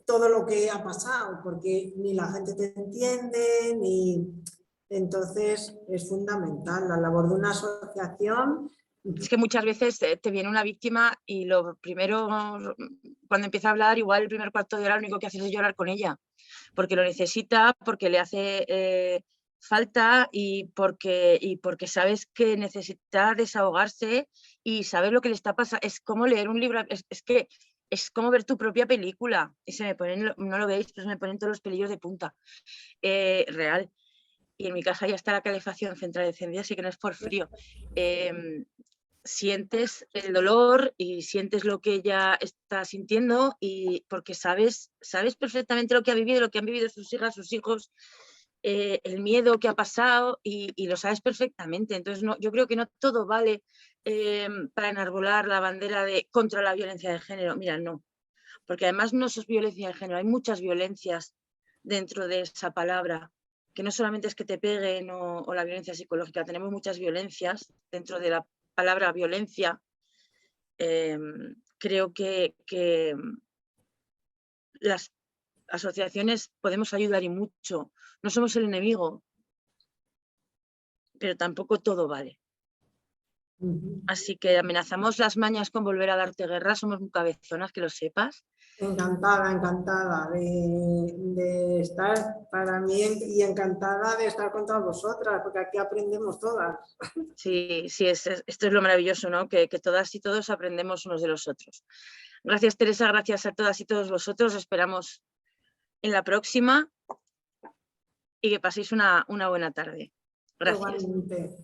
todo lo que ha pasado, porque ni la gente te entiende, entonces es fundamental la labor de una asociación. Es que muchas veces te viene una víctima y lo primero cuando empieza a hablar, igual el primer cuarto de hora lo único que haces es llorar con ella, porque lo necesita, porque le hace falta y porque sabes que necesita desahogarse y sabes lo que le está pasando. Es como leer un libro, es que es como ver tu propia película y se me ponen, no lo veis, pero se me ponen todos los pelillos de punta, real. Y en mi casa ya está la calefacción central encendida, así que no es por frío. Sientes el dolor y sientes lo que ella está sintiendo y porque sabes perfectamente lo que ha vivido, lo que han vivido sus hijas, sus hijos, el miedo que ha pasado y lo sabes perfectamente. Entonces yo creo que no todo vale para enarbolar la bandera de contra la violencia de género. Mira, no, porque además no es violencia de género, hay muchas violencias dentro de esa palabra, que no solamente es que te peguen o la violencia psicológica, tenemos muchas violencias dentro de la palabra violencia. Creo que las asociaciones podemos ayudar y mucho. No somos el enemigo, pero tampoco todo vale. Así que amenazamos las mañas con volver a darte guerra, somos muy cabezonas, que lo sepas. Encantada de estar para mí y encantada de estar con todas vosotras, porque aquí aprendemos todas. Sí, esto es lo maravilloso, ¿no? Que todas y todos aprendemos unos de los otros. Gracias, Teresa, gracias a todas y todos vosotros. Os esperamos en la próxima y que paséis una buena tarde. Gracias. Igualmente.